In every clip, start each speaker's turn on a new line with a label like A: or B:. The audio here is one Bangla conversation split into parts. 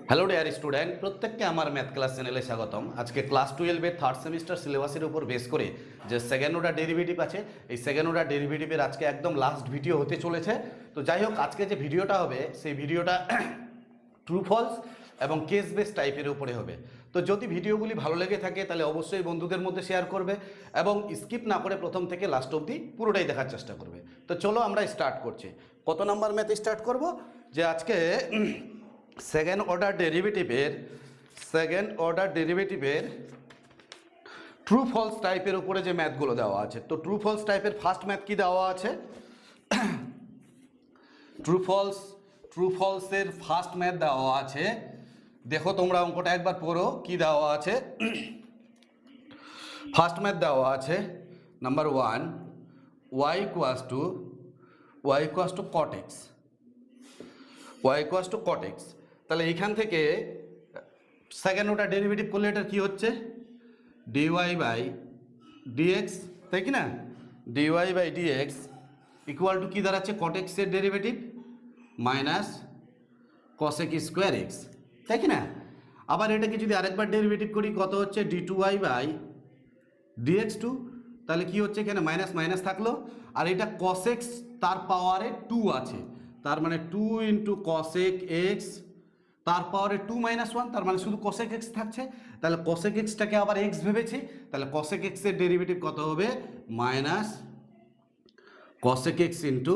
A: হ্যালো ডিয়ার স্টুডেন্ট, প্রত্যেককে আমার ম্যাথ ক্লাস চ্যানেলে স্বাগতম। আজকে ক্লাস 12-এর থার্ড সেমিস্টার সিলেবাসের উপর বেস করে যে সেকেন্ড অর্ডার ডেরিভেটিভ আছে, এই সেকেন্ড অর্ডার ডেরিভেটিভের আজকে একদম লাস্ট ভিডিও হতে চলেছে। তো যাই হোক, আজকে যে ভিডিওটা হবে সেই ভিডিওটা ট্রু ফলস এবং কেস বেস টাইপের উপরে হবে। তো যদি ভিডিওগুলি ভালো লেগে থাকে তাহলে অবশ্যই বন্ধুদের মধ্যে শেয়ার করবে এবং স্কিপ না করে প্রথম থেকে লাস্ট অবধি পুরোটাই দেখার চেষ্টা করবে। তো চলো আমরা স্টার্ট করছি। কত নাম্বার ম্যাথ স্টার্ট করব? যে আজকে সেকেন্ড অর্ডার ডেরিভেটিভের ট্রু ফলস টাইপের উপরে যে ম্যাথগুলো দেওয়া আছে। তো ট্রু ফলস টাইপের ফার্স্ট ম্যাথ কি দেওয়া আছে? ট্রু ফলসের ফার্স্ট ম্যাথ দেওয়া আছে। দেখো তোমরা অঙ্কটা একবার পড়ো, কি দেওয়া আছে। ফার্স্ট ম্যাথ দেওয়া আছে number 1, y equals to cot x, y equals to cot x। তাহলে এইখান থেকে সেকেন্ড অর্ডার ডেরিভেটিভ করলে এটা কি হচ্ছে? dy বাই dx, তাই কি না? dy by dx equal to কি দাঁড়াচ্ছে? cot x এর derivative minus cosec square x, তাই কি না? আবার এটাকে যদি আরেকবার ডেরিভেটিভ করি, কত হচ্ছে? d2y by dx2। তাহলে কি হচ্ছে? এখানে মাইনাস মাইনাস থাকলো, আর এটা cosec তার পাওয়ারে 2 আছে, তার মানে 2 ইন্টু cosec x তার পাওয়ারে 2 মাইনাস 1, তার মানে শুধু cosec x থাকছে। তাহলে cosec xটাকে আবার x ভেবেছি, তাহলে cosec x এর ডেরিভেটিভ কত হবে? Minus cosec x into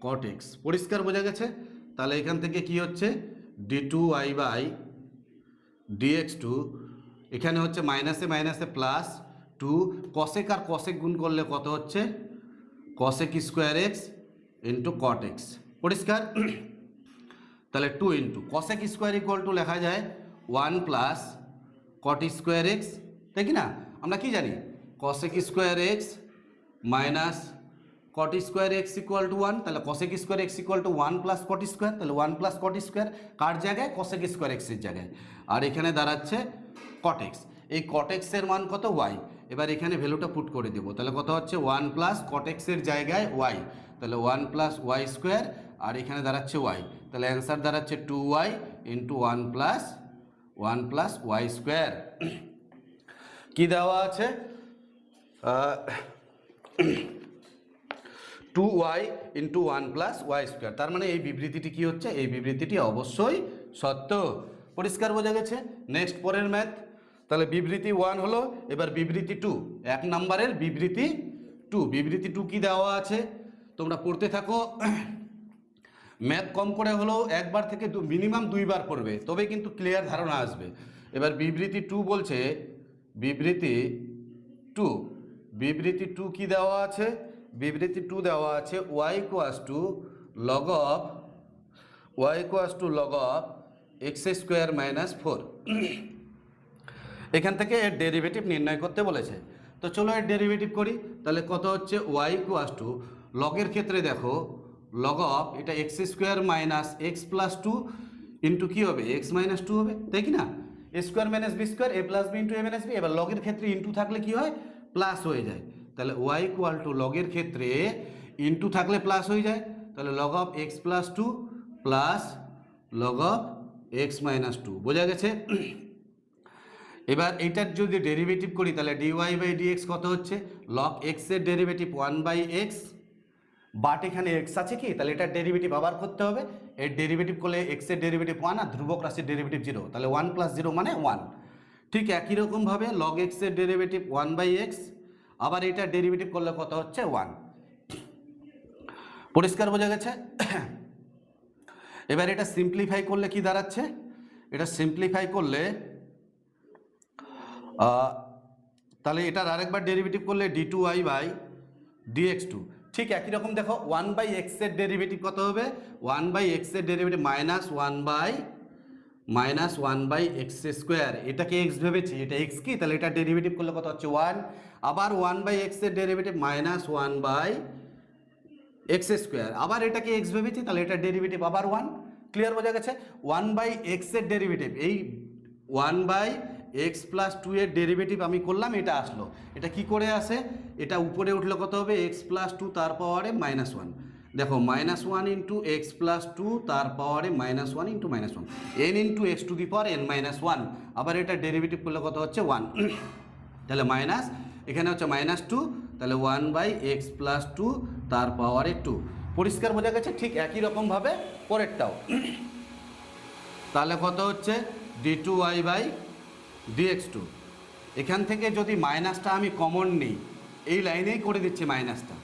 A: cot x। পরিষ্কার বোঝা গেছে? তাহলে এখান থেকে কি হচ্ছে? d2y বাই dx2, এখানে হচ্ছে মাইনাসে মাইনাসে প্লাস 2, cosec আর cosec গুণ করলে কত হচ্ছে? cosec square x into cot x। পরিষ্কার? তাহলে 2 into cosec square equal two লেখা যায় 1 প্লাস cot স্কোয়ার x, তাই কি না? আমরা কি জানি? cosec square x minus cot square x equal to 1। তাহলে cosec square x equal to 1 plus cot square, তাহলে 1 প্লাস cot স্কোয়ার কার জায়গায়? cosec স্কোয়ার x এর জায়গায়। আর এখানে দাঁড়াচ্ছে cot x। এই cot x এর মান কত? y। এবার এখানে ভ্যালুটা পুট করে দেবো, তাহলে কত হচ্ছে? 1 প্লাস cot x এর জায়গায় y, তাহলে 1 প্লাস y স্কোয়ার, আর এখানে দাঁড়াচ্ছে y। তাহলে অ্যান্সার দাঁড়াচ্ছে 2y into 1 plus y square. কি দেওয়া আছে? 2y into 1 plus y square. তার মানে এই বিবৃতিটি কি হচ্ছে? এই বিবৃতিটি অবশ্যই সত্য। পরিষ্কার বোঝা গেছে? নেক্সট পরের ম্যাথ। তাহলে বিবৃতি 1 হলো, এবার বিবৃতি 2, 1 নাম্বারের বিবৃতি 2। বিবৃতি 2 কি দেওয়া আছে? তোমরা পড়তে থাকো। ম্যাথ কম করে হলেও একবার থেকে মিনিমাম 2 বার পড়বে, তবে কিন্তু ক্লিয়ার ধারণা আসবে। এবার বিবৃতি 2 বলছে, বিবৃতি 2 কি দেওয়া আছে? বিবৃতি 2 দেওয়া আছে y equals to log of x square minus 4। এখান থেকে এর ডেরিভেটিভ নির্ণয় করতে বলেছে। তো চলো এর ডেরিভেটিভ করি। তাহলে কত হচ্ছে? y ইকুয়াস টু লগের ক্ষেত্রে দেখো লগ অফ এটা x square minus x plus 2 into কী হবে? এক্স মাইনাস 2 হবে, তাই কি না? A square minus B square, A plus B into A minus B. এবার লগের ক্ষেত্রে ইন্টু থাকলে কি হয়? প্লাস হয়ে যায়। তাহলে y ইকুয়াল টু লগের ক্ষেত্রে ইন্টু থাকলে প্লাস হয়ে যায়, তাহলে log of x plus 2 plus log of x minus 2। বোঝা গেছে? এবার এইটার যদি ডেরিভেটিভ করি, তাহলে dy বাই dx কত হচ্ছে? লগ এক্স এর ডেরিভেটিভ 1 বাই এক্স, বাট এখানে এক্স আছে কি? তাহলে এটার ডেরিভেটিভ আবার করতে হবে। এর ডেরিভেটিভ করলে এক্স এর ডেরিভেটিভ 1 আর ধ্রুবক রাশির ডেরিভেটিভ 0, তাহলে 1 প্লাস 0 মানে 1। ঠিক একই রকমভাবে লগ এক্স এর ডেরিভেটিভ 1 বাই এক্স, আবার এটার ডেরিভেটিভ করলে কত হচ্ছে? 1। পরিষ্কার বোঝা গেছে? এবার এটা সিম্পলিফাই করলে কি দাঁড়াচ্ছে? এটা সিম্পলিফাই করলে তাহলে এটার আরেকবার ডেরিভেটিভ করলে d2y বাই dx2। ঠিক একই রকম দেখো 1 বাই এক্স এর ডেরিভেটিভ কত হবে? 1 বাই এক্স এর derivative minus 1 by x square. এটাকে এক্স ভেবেছি, এটা এক্স কি? তাহলে এটা ডেরিভেটিভ করলে কত হচ্ছে? 1। আবার 1 বাই এক্স এর derivative minus 1 by x square, আবার এটাকে এক্স ভেবেছি, তাহলে এটা ডেরিভেটিভ আবার 1। ক্লিয়ার বোঝা গেছে? 1 বাই এক্স এর ডেরিভেটিভ, এই 1 বাই এক্স প্লাস 2 এর ডেরিভেটিভ আমি করলাম, এটা আসলো। এটা কি করে আসে? এটা উপরে উঠলে কত হবে? এক্স প্লাস 2 তার পাওয়ারে মাইনাস 1। দেখো -1 ইন্টু এক্স প্লাস টু তার পাওয়ারে -1 into -1 n into x to the power n-1, আবার এটা ডেরিভেটিভ করলে কত হচ্ছে 1, তাহলে মাইনাস এখানে হচ্ছে -2, তাহলে 1/x প্লাস 2 তার পাওয়ারে 2। পরিষ্কার বোঝা গেছে? ঠিক একই রকমভাবে পরেরটাও। তাহলে কত হচ্ছে d2y/dx2। এখান থেকে যদি মাইনাসটা আমি কমন নিই, এই লাইনেই করে দিচ্ছি মাইনাসটা,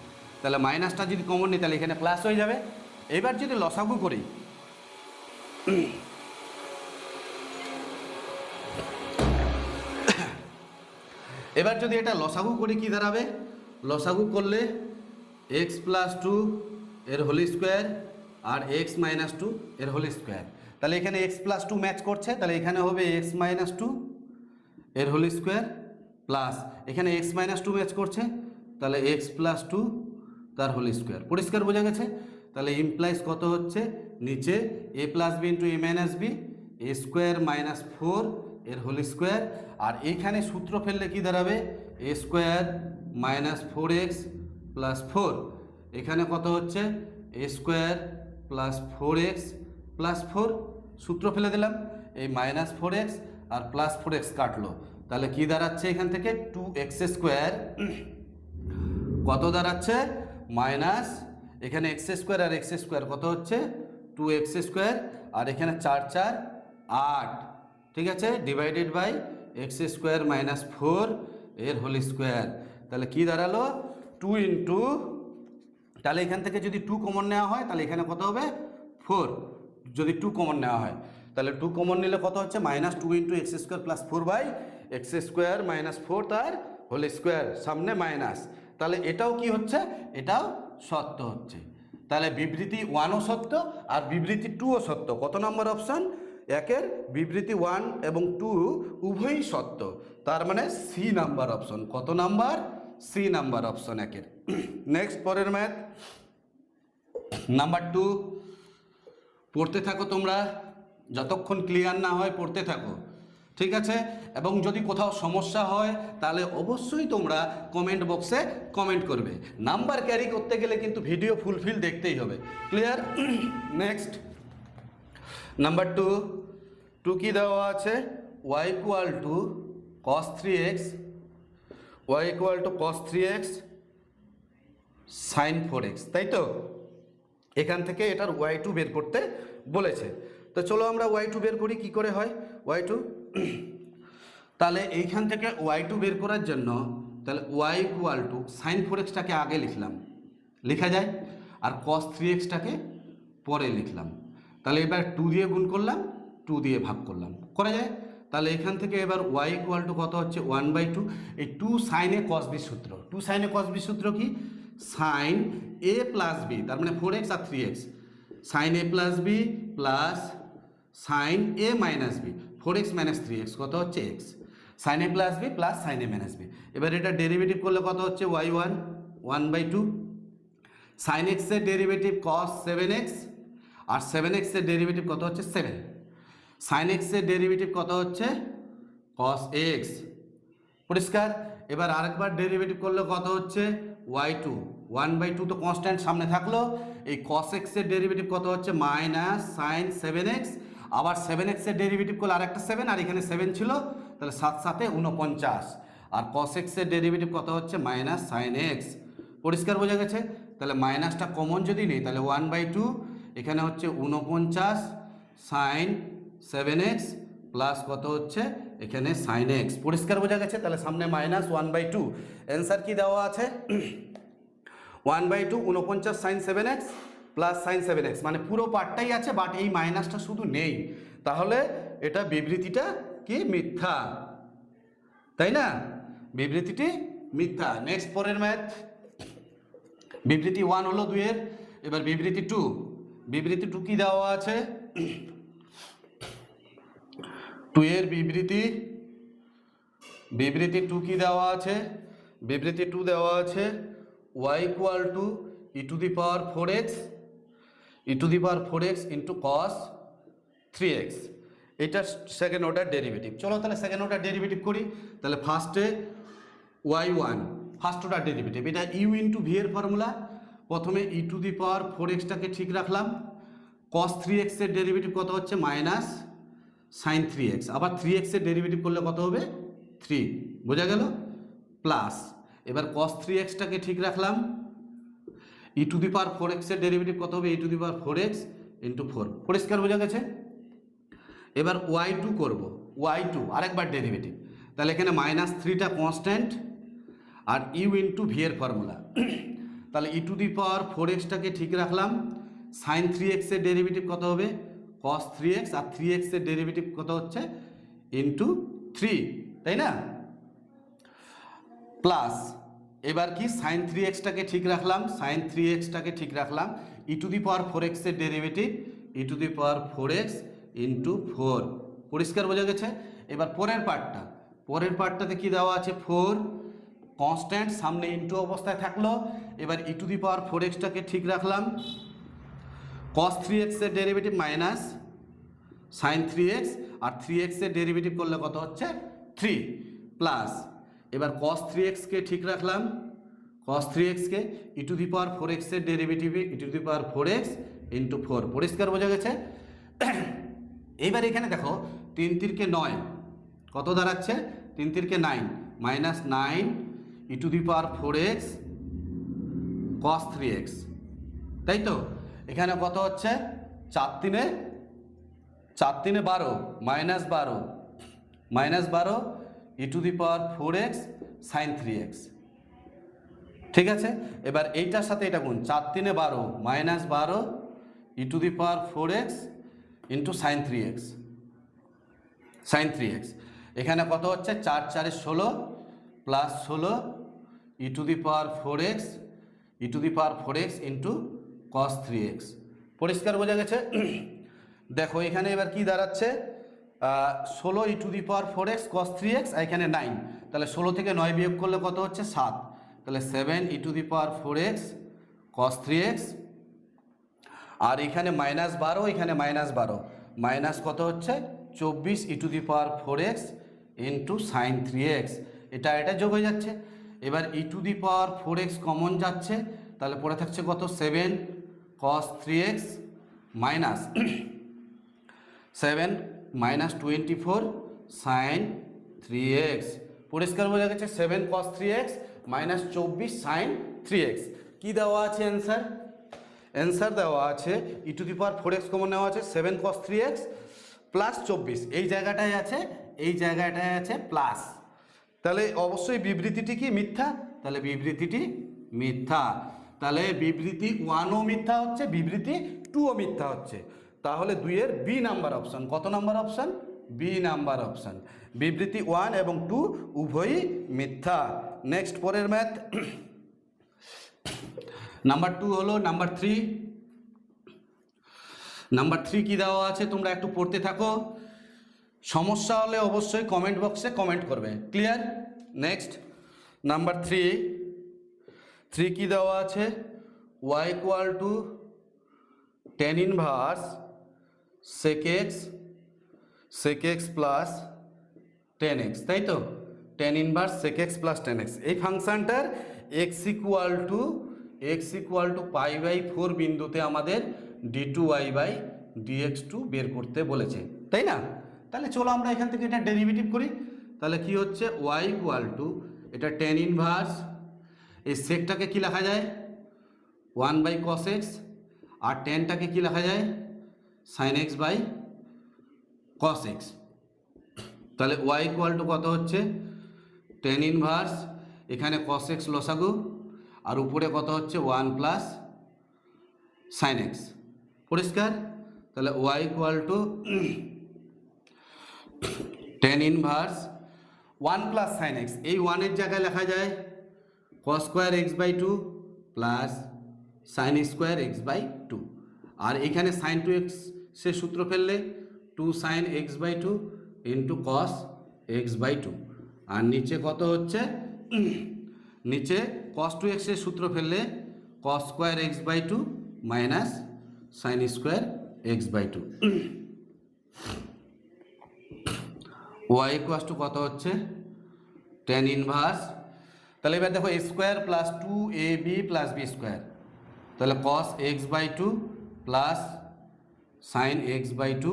A: তাহলে মাইনাসটা যদি কমন নিই তাহলে এখানে প্লাস হয়ে যাবে। এবার যদি লসাগু করি, এবার যদি এটা লসাগু করি কি দাঁড়াবে? লসাগু করলে x প্লাস 2 এর হোল স্কোয়ার আর x মাইনাস 2 এর হোল স্কোয়ার, তাহলে এখানে x প্লাস 2 ম্যাচ করছে, তাহলে এখানে হবে x মাইনাস 2 এর হোল স্কোয়ার প্লাস এখানে x মাইনাস 2 ম্যাচ করছে, তাহলে x প্লাস 2 তার হোল স্কোয়ার। পরিষ্কার বোঝা গেছে? তাহলে ইমপ্লাইজ কত হচ্ছে নিচে a plus B into A minus b, a square minus 4 এর হোল স্কোয়ার, আর এইখানে সূত্র ফেললে কি দাঁড়াবে? এ স্কোয়ার মাইনাস 4x প্লাস 4, এখানে কত হচ্ছে a square plus 4x plus 4, সূত্র ফেলে দিলাম, এই মাইনাস 4x আর প্লাস 4x কাটলো, তাহলে কি দাঁড়াচ্ছে এখান থেকে 2x স্কোয়ার, কত দাঁড়াচ্ছে মাইনাস এখানে এক্স স্কোয়ার আর এক্স স্কোয়ার কত হচ্ছে 2x স্কোয়ার, আর এখানে 4 4 8, ঠিক আছে, divided by x square minus 4 এর হোল স্কোয়ার, তাহলে কি দাঁড়ালো 2 ইন্টু, তাহলে এখান থেকে যদি 2 কমন নেওয়া হয় তাহলে এখানে কত হবে 4, যদি 2 কমন নেওয়া হয় তাহলে 2 কমন নিলে কত হচ্ছে -2 into x square plus 4 by x square minus 4 তার হোল স্কোয়ার, সামনে মাইনাস, তাহলে এটাও কি হচ্ছে? এটাও সত্য হচ্ছে। তাহলে বিবৃতি 1ও সত্য আর বিবৃতি 2ও সত্য। কত নম্বর অপশান? একের বিবৃতি 1 এবং 2 উভয়ই সত্য, তার মানে সি নাম্বার অপশন। কত নাম্বার? সি নাম্বার অপশন একের। নেক্সট পরের ম্যাথ নাম্বার 2, পড়তে থাকো তোমরা, যতক্ষণ ক্লিয়ার না হয় পড়তে থাকো, ঠিক আছে? এবং যদি কোথাও সমস্যা হয় তাহলে অবশ্যই তোমরা কমেন্ট বক্সে কমেন্ট করবে। নাম্বার ক্যারি করতে গেলে কিন্তু ভিডিও ফুলফিল দেখতেই হবে। ক্লিয়ার? নেক্সট নাম্বার 2 কি দেওয়া আছে? y equal to cos 3x, y equal to cos 3x sin 4x, তাই তো? এখান থেকে এটার y2 বের করতে বলেছে, তো চলো আমরা y2 বের করি। কি করে হয় y2? তাহলে এইখান থেকে y2 বের করার জন্য তাহলে y ইকুয়াল টু sin 4xটাকে আগে লিখলাম, লেখা যায়, আর cos 3xটাকে পরে লিখলাম, তাহলে এবার 2 দিয়ে গুণ করলাম, 2 দিয়ে ভাগ করলাম, করা যায়। তাহলে এখান থেকে এবার y ইকুয়াল টু কত হচ্ছে 1/2, এই 2 sin a cos b সূত্র, 2 sin a cos b সূত্র কি? sin a প্লাস b, তার মানে 4x আর 3x, sin a plus b plus sin a minus b, 4x minus 3x কত হচ্ছে x, sin a plus b plus sin a minus b। এবার এটা ডেরিভেটিভ করলে কত হচ্ছে y1 1/2, sin x এর ডেরিভেটিভ cos 7x, আর 7x এর ডেরিভেটিভ কত হচ্ছে 7, sin x এর ডেরিভেটিভ কত হচ্ছে cos x। পরিষ্কার? এবার আরেকবার ডেরিভেটিভ করলে কত হচ্ছে y2 1/2, তো কনস্ট্যান্ট সামনে থাকলো, এই cos x এর ডেরিভেটিভ কত হচ্ছে মাইনাস sin 7x, আবার 7x এর ডেরিভেটিভ করলে আরেকটা 7, আর এখানে 7 ছিল, তাহলে 7 7 49, আর cos x এর ডেরিভেটিভ কত হচ্ছে মাইনাস sin x। পরিষ্কার বোঝা গেছে? তাহলে মাইনাসটা কমন যদি নেই তাহলে 1/2, এখানে হচ্ছে 49 sin 7x প্লাস কত হচ্ছে এখানে sin x। পরিষ্কার বোঝা গেছে? তাহলে সামনে মাইনাস 1/2, অ্যান্সার কি দেওয়া আছে 1/2 49 sin 7x plus sin 7x, মানে পুরো পার্টটাই আছে, বাট এই মাইনাসটা শুধু নেই, তাহলে এটা বিবৃতিটা কি মিথ্যা, তাই না? বিবৃতিটি মিথ্যা। নেক্সট পরের ম্যাথ, বিবৃতি 1 হলো 2 এর, এবার বিবৃতি 2, বিবৃতি 2 কি দেওয়া আছে 2 এর বিবৃতি 2 কি দেওয়া আছে? বিবৃতি 2 দেওয়া আছে y equal two e two the power 4x into cos 3x, এটা সেকেন্ড অর্ডার ডেরিভেটিভ। চলো তাহলে সেকেন্ড অর্ডার ডেরিভেটিভ করি। তাহলে ফার্স্টে y1 ফার্স্ট অর্ডার ডেরিভেটিভ, এটা u ইন্টু ভি এর ফর্মুলা, প্রথমে ই টু দি পাওয়ার 4x-টাকে ঠিক রাখলাম, cos 3x এর ডেরিভেটিভ কত হচ্ছে মাইনাস সাইন 3x, আবার 3x এর ডেরিভেটিভ করলে কত হবে 3, বোঝা গেল, প্লাস এবার cos 3x-টাকে ঠিক রাখলাম, ই টু দি পাওয়ার 4x এর ডেরিভেটিভ কত হবে ই to the power 4x into 4, পরিষ্কার বোঝা গেছে। এবার y2 করব, y2 আরেকবার ডেরিভেটিভ, তাহলে এখানে মাইনাস 3টা কনস্ট্যান্ট আর ইউ ইন্টু ভি এর ফর্মুলা, তাহলে ই টু দি পাওয়ার 4x-টাকে ঠিক রাখলাম, সাইন 3x এর ডেরিভেটিভ কত হবে cos 3x, আর 3x এর ডেরিভেটিভ কত হচ্ছে ইন্টু 3, তাই না, প্লাস এবার কি সাইন 3x-টাকে ঠিক রাখলাম, সাইন 3x-টাকে ঠিক রাখলাম, ই টু দি পাওয়ার 4x এর derivative e to the power 4x into 4, পরিষ্কার বোঝা গেছে। এবার পরের পার্টটাতে কি দেওয়া আছে 4 কনস্ট্যান্ট, সামনে ইন্টু অবস্থায় থাকলো, এবার ই টু দি পাওয়ার 4x-টাকে ঠিক রাখলাম, cos 3x এর ডেরিভেটিভ মাইনাস সাইন 3x, আর 3x এর ডেরিভেটিভ করলে কত হচ্ছে 3, প্লাস এবার cos 3x-কে ঠিক রাখলাম, cos 3x-কে E to the power 4x এর derivative e to the power 4x into 4, পরিষ্কার বোঝা গেছে। এইবার এখানে দেখো 3 3 কে 9 কত দাঁড়াচ্ছে 3 3 কে 9 minus 9 E to the power 4x cos 3x, তাই তো, এখানে কত হচ্ছে 4 3 12 minus 12 e to the power 4x sine 3x, ঠিক আছে। এবার এইটার সাথে এটা গুণ 4 3 12 minus 12 e to the power 4x into sine 3x, এখানে কত হচ্ছে 4 4 16 plus 16 E to the power 4x into cos 3x, পরিষ্কার বোঝা গেছে। দেখো এখানে এবার কি দাঁড়াচ্ছে 16 ই to the power 4x cos 3x, আর এখানে 9, তাহলে 16 থেকে 9 বিয়োগ করলে কত হচ্ছে 7, তাহলে 7 ই to the power 4x cos 3x, আর এখানে মাইনাস 12, এখানে মাইনাস 12, মাইনাস কত হচ্ছে 24 e to the power 4x into sine 3x, এটা যোগ হয়ে যাচ্ছে। এবার e to the power 4x common যাচ্ছে, তাহলে পড়ে থাকছে কত 7 cos 3x minus 7 minus 24 sign 3x, পরিষ্কার বোঝা গেছে। 7 cos 3x minus 24 sign 3x, কি দেওয়া আছে অ্যান্সার দেওয়া আছে e to the power 4x common নেওয়া আছে 7 cos 3x প্লাস 24, এই জায়গাটায় আছে প্লাস, তাহলে অবশ্যই বিবৃতিটি কি মিথ্যা, তাহলে বিবৃতিটি মিথ্যা, তাহলে বিবৃতি 1ও মিথ্যা হচ্ছে, বিবৃতি 2ও মিথ্যা হচ্ছে, তাহলে 2 এর বি নাম্বার অপশন, কত number option B number option, বিবৃতি 1 এবং 2 উভয়ই মিথ্যা। নেক্সট পরের ম্যাথ নাম্বার 2 হলো নাম্বার 3 কি দেওয়া আছে তোমরা একটু পড়তে থাকো, সমস্যা হলে অবশ্যই কমেন্ট বক্সে কমেন্ট করবে, ক্লিয়ার। নেক্সট নাম্বার 3 কি দেওয়া আছে y equal two tan inverse sec x plus tan x, তাই তো, tan inverse sec x plus tan x, এই ফাংশনটার x ইকুয়াল টু π/4 বিন্দুতে আমাদের d2y dx2 বের করতে বলেছে, তাই না। তাহলে চলো আমরা এখান থেকে এটা ডেরিভেটিভ করি, তাহলে কি হচ্ছে y ইকুয়াল টু এটা tan ইনভার্স, এই সেকটাকে কি লেখা যায় 1/cos x, আর tanটাকে কি লেখা যায় sin x/cos x, তাহলে y ইকুয়াল টু কত হচ্ছে tan ইনভার্স, এখানে cos x লসাগু, আর উপরে কত হচ্ছে 1 প্লাস sin x, পরিষ্কার। তাহলে y equal two tan inverse 1 plus sin x, এই 1 এর জায়গায় লেখা যায় cos square x/2 plus sin square x/2, আর এখানে sin 2x সে সূত্র ফেললে 2 sin x/2 into cos x/2, আর নিচে কত হচ্ছে নিচে cos 2x এর সূত্র ফেললে cos square x/2 minus sin square x/2, y equal to কত হচ্ছে tan ইনভার্স, তাহলে এবার দেখো a স্কোয়ার প্লাস 2ab প্লাস b স্কোয়ার, তাহলে cos x by two plus sine x by two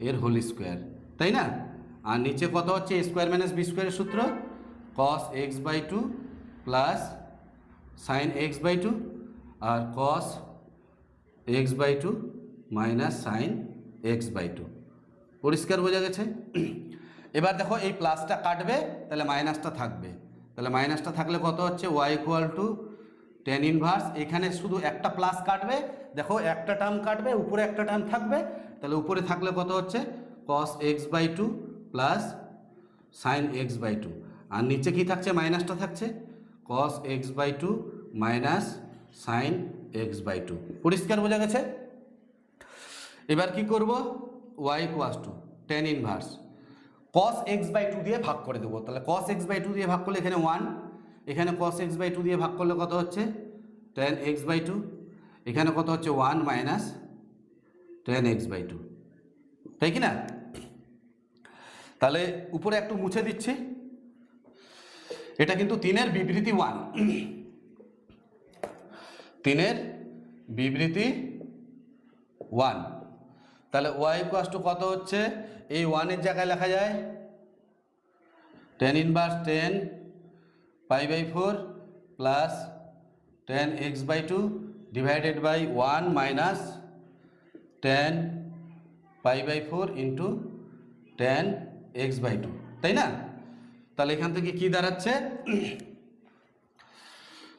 A: এর হোল স্কোয়ার, তাই না? আর নিচে কত হচ্ছে a স্কোয়ার মাইনাস বি স্কোয়ারের সূত্র, cos x by two plus sine x by two আর cos x by two minus sine x by two. পরিষ্কার বোঝা গেছে? এবার দেখো এই প্লাসটা কাটবে, তাহলে মাইনাসটা থাকবে, তাহলে মাইনাসটা থাকলে কত হচ্ছে y equal to tan inverse, এখানে শুধু একটা প্লাস কাটবে, দেখো একটা টার্ম কাটবে, উপরে একটা টার্ম থাকবে, তাহলে উপরে থাকলে কত হচ্ছে cos x by two plus sine x by two, আর নিচে কি থাকছে মাইনাসটা থাকছে cos x by two minus sine x by two. পরিষ্কার বোঝা গেছে? এবার কি করব, y equal to tan inverse cos x by two দিয়ে ভাগ করে দেবো, তাহলে cos x বাই টু দিয়ে ভাগ করলে এখানে 1, এখানে cos x বাই টু দিয়ে ভাগ করলে কত হচ্ছে tan x বাই টু, এখানে কত হচ্ছে 1 minus tan x by two, তাই কি না? তাহলে উপরে একটু মুছে দিচ্ছি, এটা কিন্তু 3-এর বিবৃতি 1, 3-এর বিবৃতি 1, তাহলে y ইকুয়াল টু কত হচ্ছে, এই 1-এর জায়গায় লেখা যায় tan inverse 10 pi by 4 plus tan x by two divided by 1 minus tan pi by 4 into tan x by two, তাই না? তাহলে এখান থেকে কি দাঁড়াচ্ছে,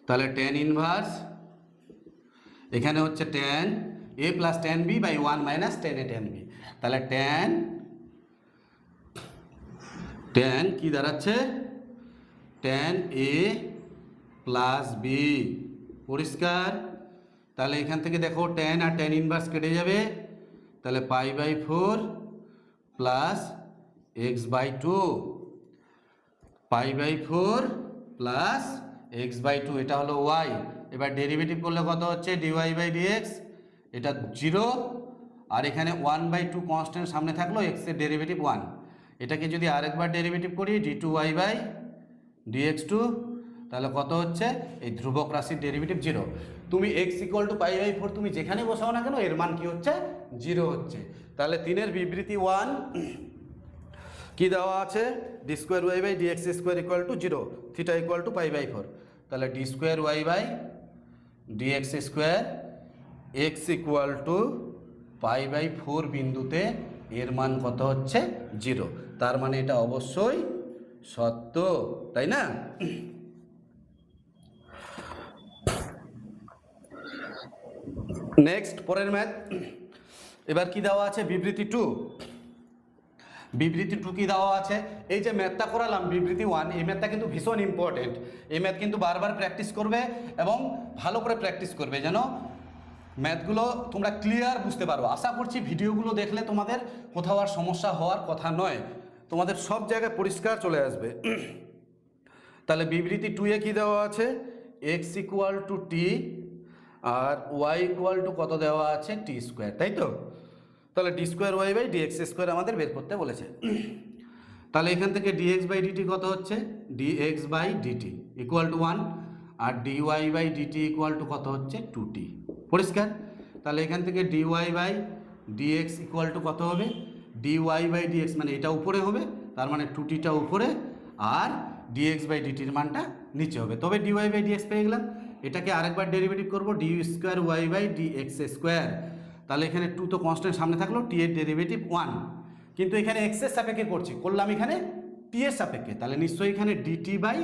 A: তাহলে tan ইনভার্স এখানে হচ্ছে tan a plus tan b by 1 minus tan a tan b, তাহলে tan কি দাঁড়াচ্ছে tan a প্লাস b। পরিষ্কার? তাহলে এখান থেকে দেখো tan আর tan ইনভার্স কেটে যাবে, তাহলে pi by 4 plus x by two, pi by 4 plus x by two, এটা হলো y। এবার ডেরিভেটিভ করলে কত হচ্ছে dy বাই dx, এটা 0, আর এখানে 1/2 কনস্ট্যান্ট সামনে থাকলো, x এর ডেরিভেটিভ 1, এটাকে যদি আরেকবার ডেরিভেটিভ করি d2y বাই dx2, তাহলে কত হচ্ছে এই ধ্রুবক রাশির ডেরিভেটিভ 0। তুমি x equal to pi by 4 তুমি যেখানে বসাও না কেন এর মান কি হচ্ছে 0 হচ্ছে। তাহলে 3-এর বিবৃতি 1 কি দেওয়া আছে, d square y by dx square equal to 0, theta equal to pi by 4, তাহলে d square y by dx square x equal to pi by 4 বিন্দুতে এর মান কত হচ্ছে 0, তার মানে এটা অবশ্যই সত্য, তাই না? নেক্সট পরের ম্যাথ, এবার কি দেওয়া আছে বিবৃতি 2, বিবৃতি 2 কি দেওয়া আছে, এই যে ম্যাথটা করালাম বিবৃতি 1, এই ম্যাথটা কিন্তু ভীষণ ইম্পর্টেন্ট, এই ম্যাথ কিন্তু বারবার প্র্যাকটিস করবে এবং ভালো করে প্র্যাকটিস করবে যেন ম্যাথগুলো তোমরা ক্লিয়ার বুঝতে পারো। আশা করছি ভিডিওগুলো দেখলে তোমাদের কোথাও আর সমস্যা হওয়ার কথা নয়, তোমাদের সব জায়গায় পরিষ্কার চলে আসবে। তাহলে বিবৃতি 2 এ কি দেওয়া আছে, এক্স ইকুয়াল টু টি আর ওয়াই ইকুয়াল টু কত দেওয়া আছে টি স্কোয়ার, তাই তো? তাহলে d square y by dx square আমাদের বের করতে বলেছে। তাহলে এখান থেকে ডিএক্স বাই ডিটি কত হচ্ছে, dx by dt equal to 1, আর dy by dt equal to কত হচ্ছে 2t। পরিষ্কার? তাহলে এখান থেকে dy by dx equal to কত হবে, ডিওয়াই বাই ডিএক্স মানে এটা উপরে হবে, তার মানে 2tটা উপরে, আর ডিএক্স বাই ডিটির মানটা নিচে হবে, তবে ডিওয়াই বাই ডিএক্স পেয়ে গেলাম। এটাকে আরেকবার ডেরিভেটিভ করবো, d square y by dx square, তাহলে এখানে 2 তো কনস্ট্যান্ট সামনে থাকলো, টি এর ডেরিভেটিভ 1, কিন্তু এখানে এক্স এর সাপেক্ষে করলাম এখানে টি এর সাপেক্ষে, তাহলে নিশ্চয়ই এখানে ডিটি বাই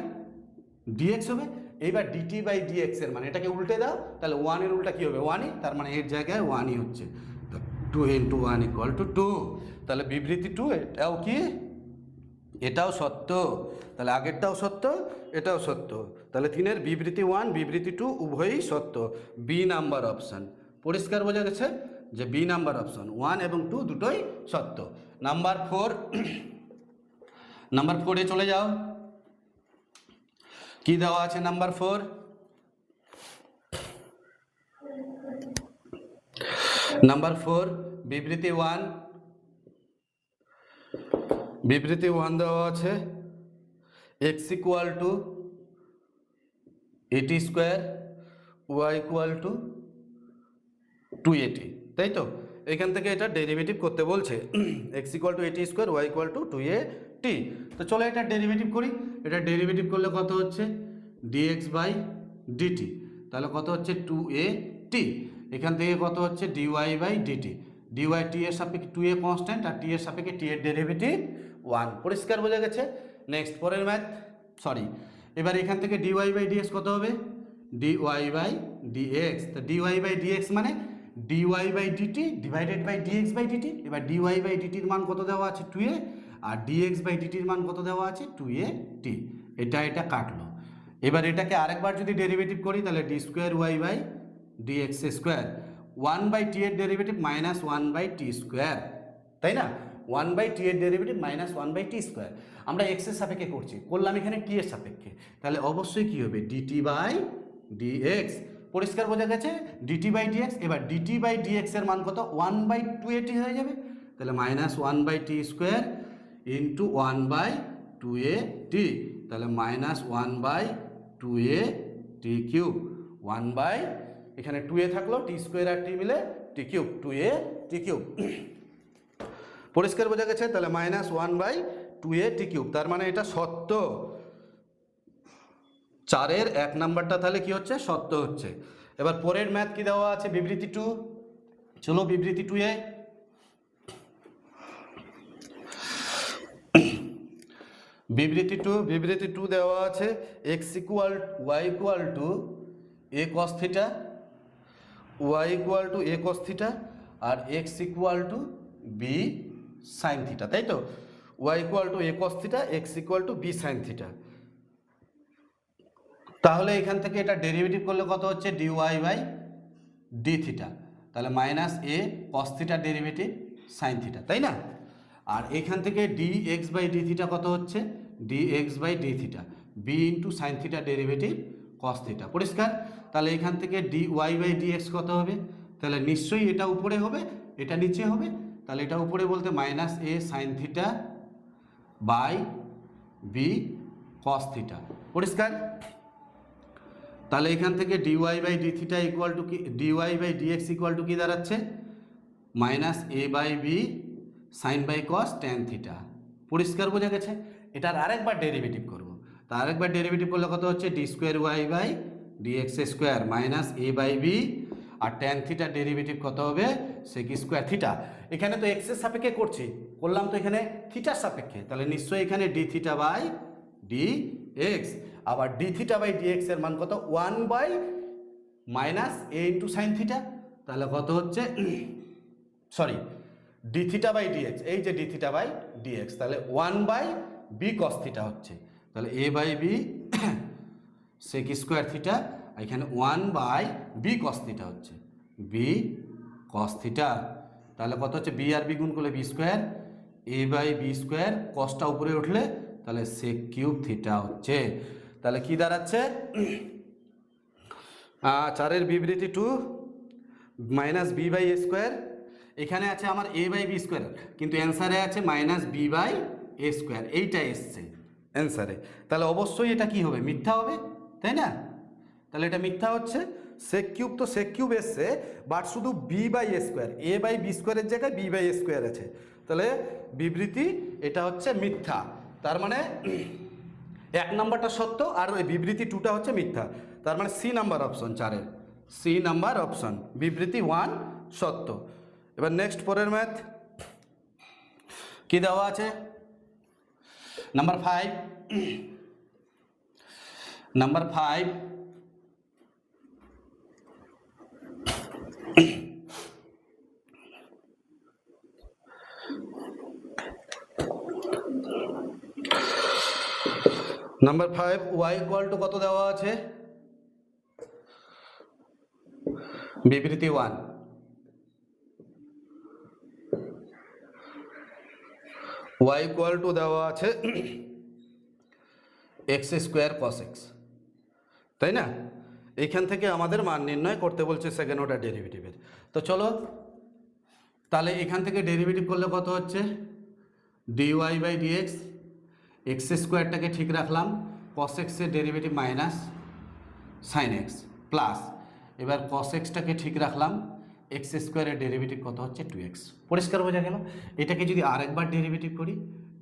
A: ডিএক্স হবে। এইবার ডিটি বাই ডিএক্স এর মানে এটাকে উল্টে দাও, তাহলে 1 এর উল্টা কী হবে 1ই, তার মানে এর জায়গায় 1ই হচ্ছে, 2 ইন্টু 1 ইকুয়াল টু 2। তাহলে বিবৃতি 2 এটাও কি, এটাও সত্য, তাহলে আগেরটাও সত্য এটাও সত্য, তাহলে 3-এর বিবৃতি 1 বিবৃতি 2 উভয়ই সত্য, বি নাম্বার অপশান। পরিষ্কার বোঝা গেছে যে বি নাম্বার অপশান 1 এবং 2 দুটোই সত্য। নাম্বার 4, নাম্বার 4-এ চলে যাও, কি দেওয়া আছে নাম্বার 4, নাম্বার 4 বিবৃতি 1, বিবৃতি 1 দেওয়া আছে x equal to a t square y equal to 2at, তাই তো? এখান থেকে এটা ডেরিভেটিভ করতে বলছে x equal to a t square y equal to 2at। তো চলো এটা ডেরিভেটিভ করি। এটা ডেরিভেটিভ করলে কত হচ্ছে dx বাই dt, তাহলে কত হচ্ছে 2at। এখান থেকে কত হচ্ছে dy by dt, dy t এর সাপেক্ষে 2a কনস্ট্যান্ট আর t এর সাপেক্ষে t এর ডেরিভেটিভ 1। পরিষ্কার বোঝা গেছে? নেক্সট পরের ম্যাথ, সরি, এবার এখান থেকে dy বাই dx কত হবে dy বাই dx। তো dy বাই dx মানে dy by dt divided by dx by dt। এবার dy বাই dt এর মান কত দেওয়া আছে 2a, R dx by dt এর মান কত দেওয়া আছে 2at। এটা কাটলো। এবার এটাকে আরেকবার যদি ডেরিভেটিভ করি তাহলে d square y by dx square, 1 by t এর derivative minus 1 by t square, তাই না? 1 বাই t এর derivative minus 1 by t square. আমরা x এর সাপেক্ষে করলাম এখানে t এর সাপেক্ষে, তাহলে অবশ্যই কি হবে dt বাই dx। পরিষ্কার বোঝা গেছে? dt by dx। এবার dt বাই dx এর মান কত 1 বাই 2at হয়ে যাবে, তাহলে minus 1 by t square into 1 by 2at, তাহলে minus 1 by 2at cube, 1 by এখানে 2a থাকলো, t স্কোয়ার আর t মিলে t কিউব, 2at কিউব। পরিষ্কার বোঝা গেছে? তাহলে মাইনাস 1 বাই 2at কিউব, তার মানে এটা সত্য। 4-এর 1 নাম্বারটা তাহলে কি হচ্ছে সত্য হচ্ছে। এবার পরের ম্যাথ কি দেওয়া আছে বিবৃতি 2, চলো বিবৃতি 2-এ। বিবৃতি 2 দেওয়া আছে x equal y equal to a cos theta, y equal to a cos theta আর x equal to b sin theta, তাই তো? y equal to a cos theta, x equal to b sin theta. তাহলে এখান থেকে এটা ডেরিভেটিভ করলে কত হচ্ছে dy বাই d থিটা, তাহলে minus a cos theta derivative sin theta, তাই না? আর এখান থেকে dx বাই d থিটা কত হচ্ছে dx by d theta, b into sine theta derivative cos theta. পরিষ্কার? তাহলে এখান থেকে dy বাই dx কত হবে, তাহলে নিশ্চয়ই এটা উপরে হবে এটা নিচে হবে, তাহলে এটা উপরে বলতে minus a sine theta by b cos theta. পরিষ্কার? তাহলে এখান থেকে dy by d theta equal to কি, dy by dx equal to কি দাঁড়াচ্ছে minus a by b sine by cos tan theta. পরিষ্কার বোঝা গেছে? এটার আরেকবার ডেরিভেটিভ করব, তা আরেকবার ডেরিভেটিভ করলে কত হচ্ছে d square y by dx square minus a by b, আর ট্যান থিটার ডেরিভেটিভ কত হবে সেক স্কোয়ার থিটা। এখানে তো এক্সের সাপেক্ষে করলাম তো এখানে থিটার সাপেক্ষে, তাহলে নিশ্চয়ই এখানে d theta by d x. আবার d theta by d x এর মান কত 1 by minus a into sine theta, তাহলে কত হচ্ছে sorry d theta by dx, এই যে ডি থিটা বাই ডিএক্স, তাহলে 1 বাই বি কস থিটা হচ্ছে, তাহলে a by b sec square theta, এখানে 1 বাই বি কস থিটা হচ্ছে বি কস থিটা। তাহলে কত হচ্ছে বি আর বি গুণ করলে b square, a by b square, কসটা উপরে উঠলে তাহলে সেক কিউব থিটা হচ্ছে। তাহলে কি দাঁড়াচ্ছে 4-এর বিবৃতি 2 minus b by a square, এখানে আছে আমার এ বাই বি স্কোয়ার কিন্তু অ্যান্সারে আছে minus b by a square, এইটা এসছে অ্যান্সারে, তাহলে অবশ্যই এটা কি হবে মিথ্যা হবে, তাই না? তাহলে এটা মিথ্যা হচ্ছে। সেক কিউব তো সেক কিউব এসছে, বাট শুধু b by a square, a by b স্কোয়ারের জায়গায় বি বাই এ স্কোয়ার আছে, তাহলে বিবৃতি এটা হচ্ছে মিথ্যা। তার মানে 1 নাম্বারটা সত্য আর ওই বিবৃতি 2টা হচ্ছে মিথ্যা, তার মানে সি নাম্বার অপশন 4-এর, সি নাম্বার অপশন, বিবৃতি 1 সত্য। এবার নেক্সট পরের ম্যাথ কি দেওয়া আছে number 5, number 5 number 5 y equal to কত দেওয়া আছে বিবৃতি 1, y ইকুয়াল টু দেওয়া আছে এক্স স্কোয়ার কস এক্স, তাই না? এইখান থেকে আমাদের মান নির্ণয় করতে বলছে সেকেন্ড অর্ডার ডেরিভেটিভের। তো চলো তাহলে এখান থেকে ডেরিভেটিভ করলে কত হচ্ছে dy বাই ডিএক্স, এক্স স্কোয়ারটাকে ঠিক রাখলাম, কস এক্সের derivative minus sine x plus, এবার কস এক্সটাকে ঠিক রাখলাম, এক্স স্কোয়ারের ডেরিভেটিভ কত হচ্ছে 2x। পরিষ্কার বোঝা গেল। এটাকে যদি আরেকবার ডেরিভেটিভ করি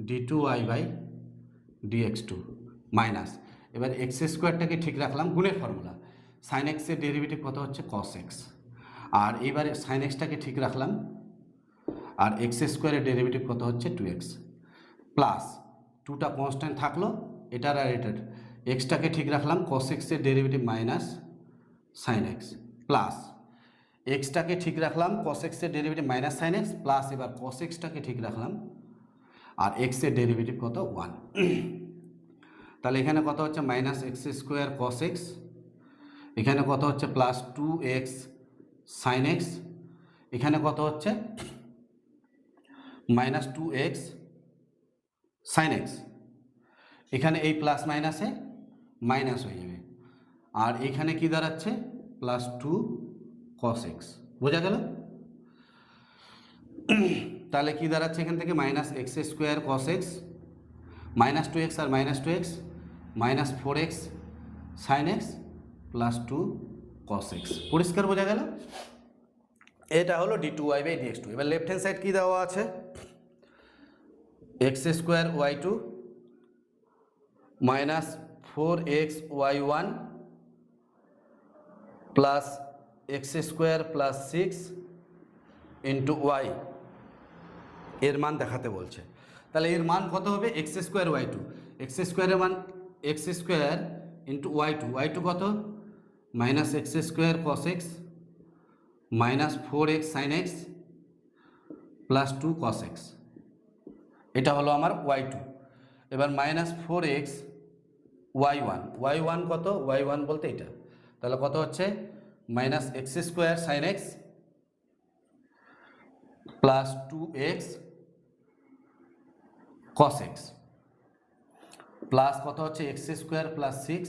A: d2y/dx2 মাইনাস, এবার এক্স স্কোয়ারটাকে ঠিক রাখলাম, গুণের ফর্মুলা, সাইন এক্সের ডেরিভেটিভ কত হচ্ছে cos x, আর এবারে সাইন এক্সটাকে ঠিক রাখলাম, আর এক্স স্কোয়ারের ডেরিভেটিভ কত হচ্ছে 2x, প্লাস 2টা কনস্ট্যান্ট থাকলো, এটার আর এটার, এক্সটাকে ঠিক রাখলাম, cos x এর derivative minus sine x, plus এক্সটাকে ঠিক রাখলাম, cos x এর derivative minus sine x, plus এবার cos x-টাকে ঠিক রাখলাম, আর এক্স এর ডেরিভেটিভ কত 1। তাহলে এখানে কত হচ্ছে minus x square cos x, এখানে কত হচ্ছে প্লাস 2x সাইন এক্স, এখানে কত হচ্ছে মাইনাস 2x সাইন এক্স, এখানে এই প্লাস মাইনাসে মাইনাস হয়ে যাবে, আর এখানে কি দাঁড়াচ্ছে প্লাস 2 cos x। বোঝা গেল? তাহলে কি দাঁড়াচ্ছে এখান থেকে minus x square cos x, minus 2x আর minus 2x, minus 4x sine x plus 2 cos x। পরিষ্কার বোঝা গেল? এটা হলো d2y/dx2। এবার লেফট হ্যান্ড সাইড কি দেওয়া আছে, x square y2 minus 4x y1 plus x square plus 6 into y, এর মান দেখাতে বলছে। তাহলে এর মান কত হবে, এক্স স্কোয়ার y2, এক্স স্কোয়ারের মান এক্স স্কোয়ার ইন্টু y2 কত minus x square cos x minus 4x sine x plus 2 cos x, এটা হলো আমার y2। এবার মাইনাস 4x y1 কত, y1 বলতে এটা, তাহলে কত হচ্ছে minus x square sine x plus 2x cos x, plus কত হচ্ছে এক্স স্কোয়ার প্লাস 6,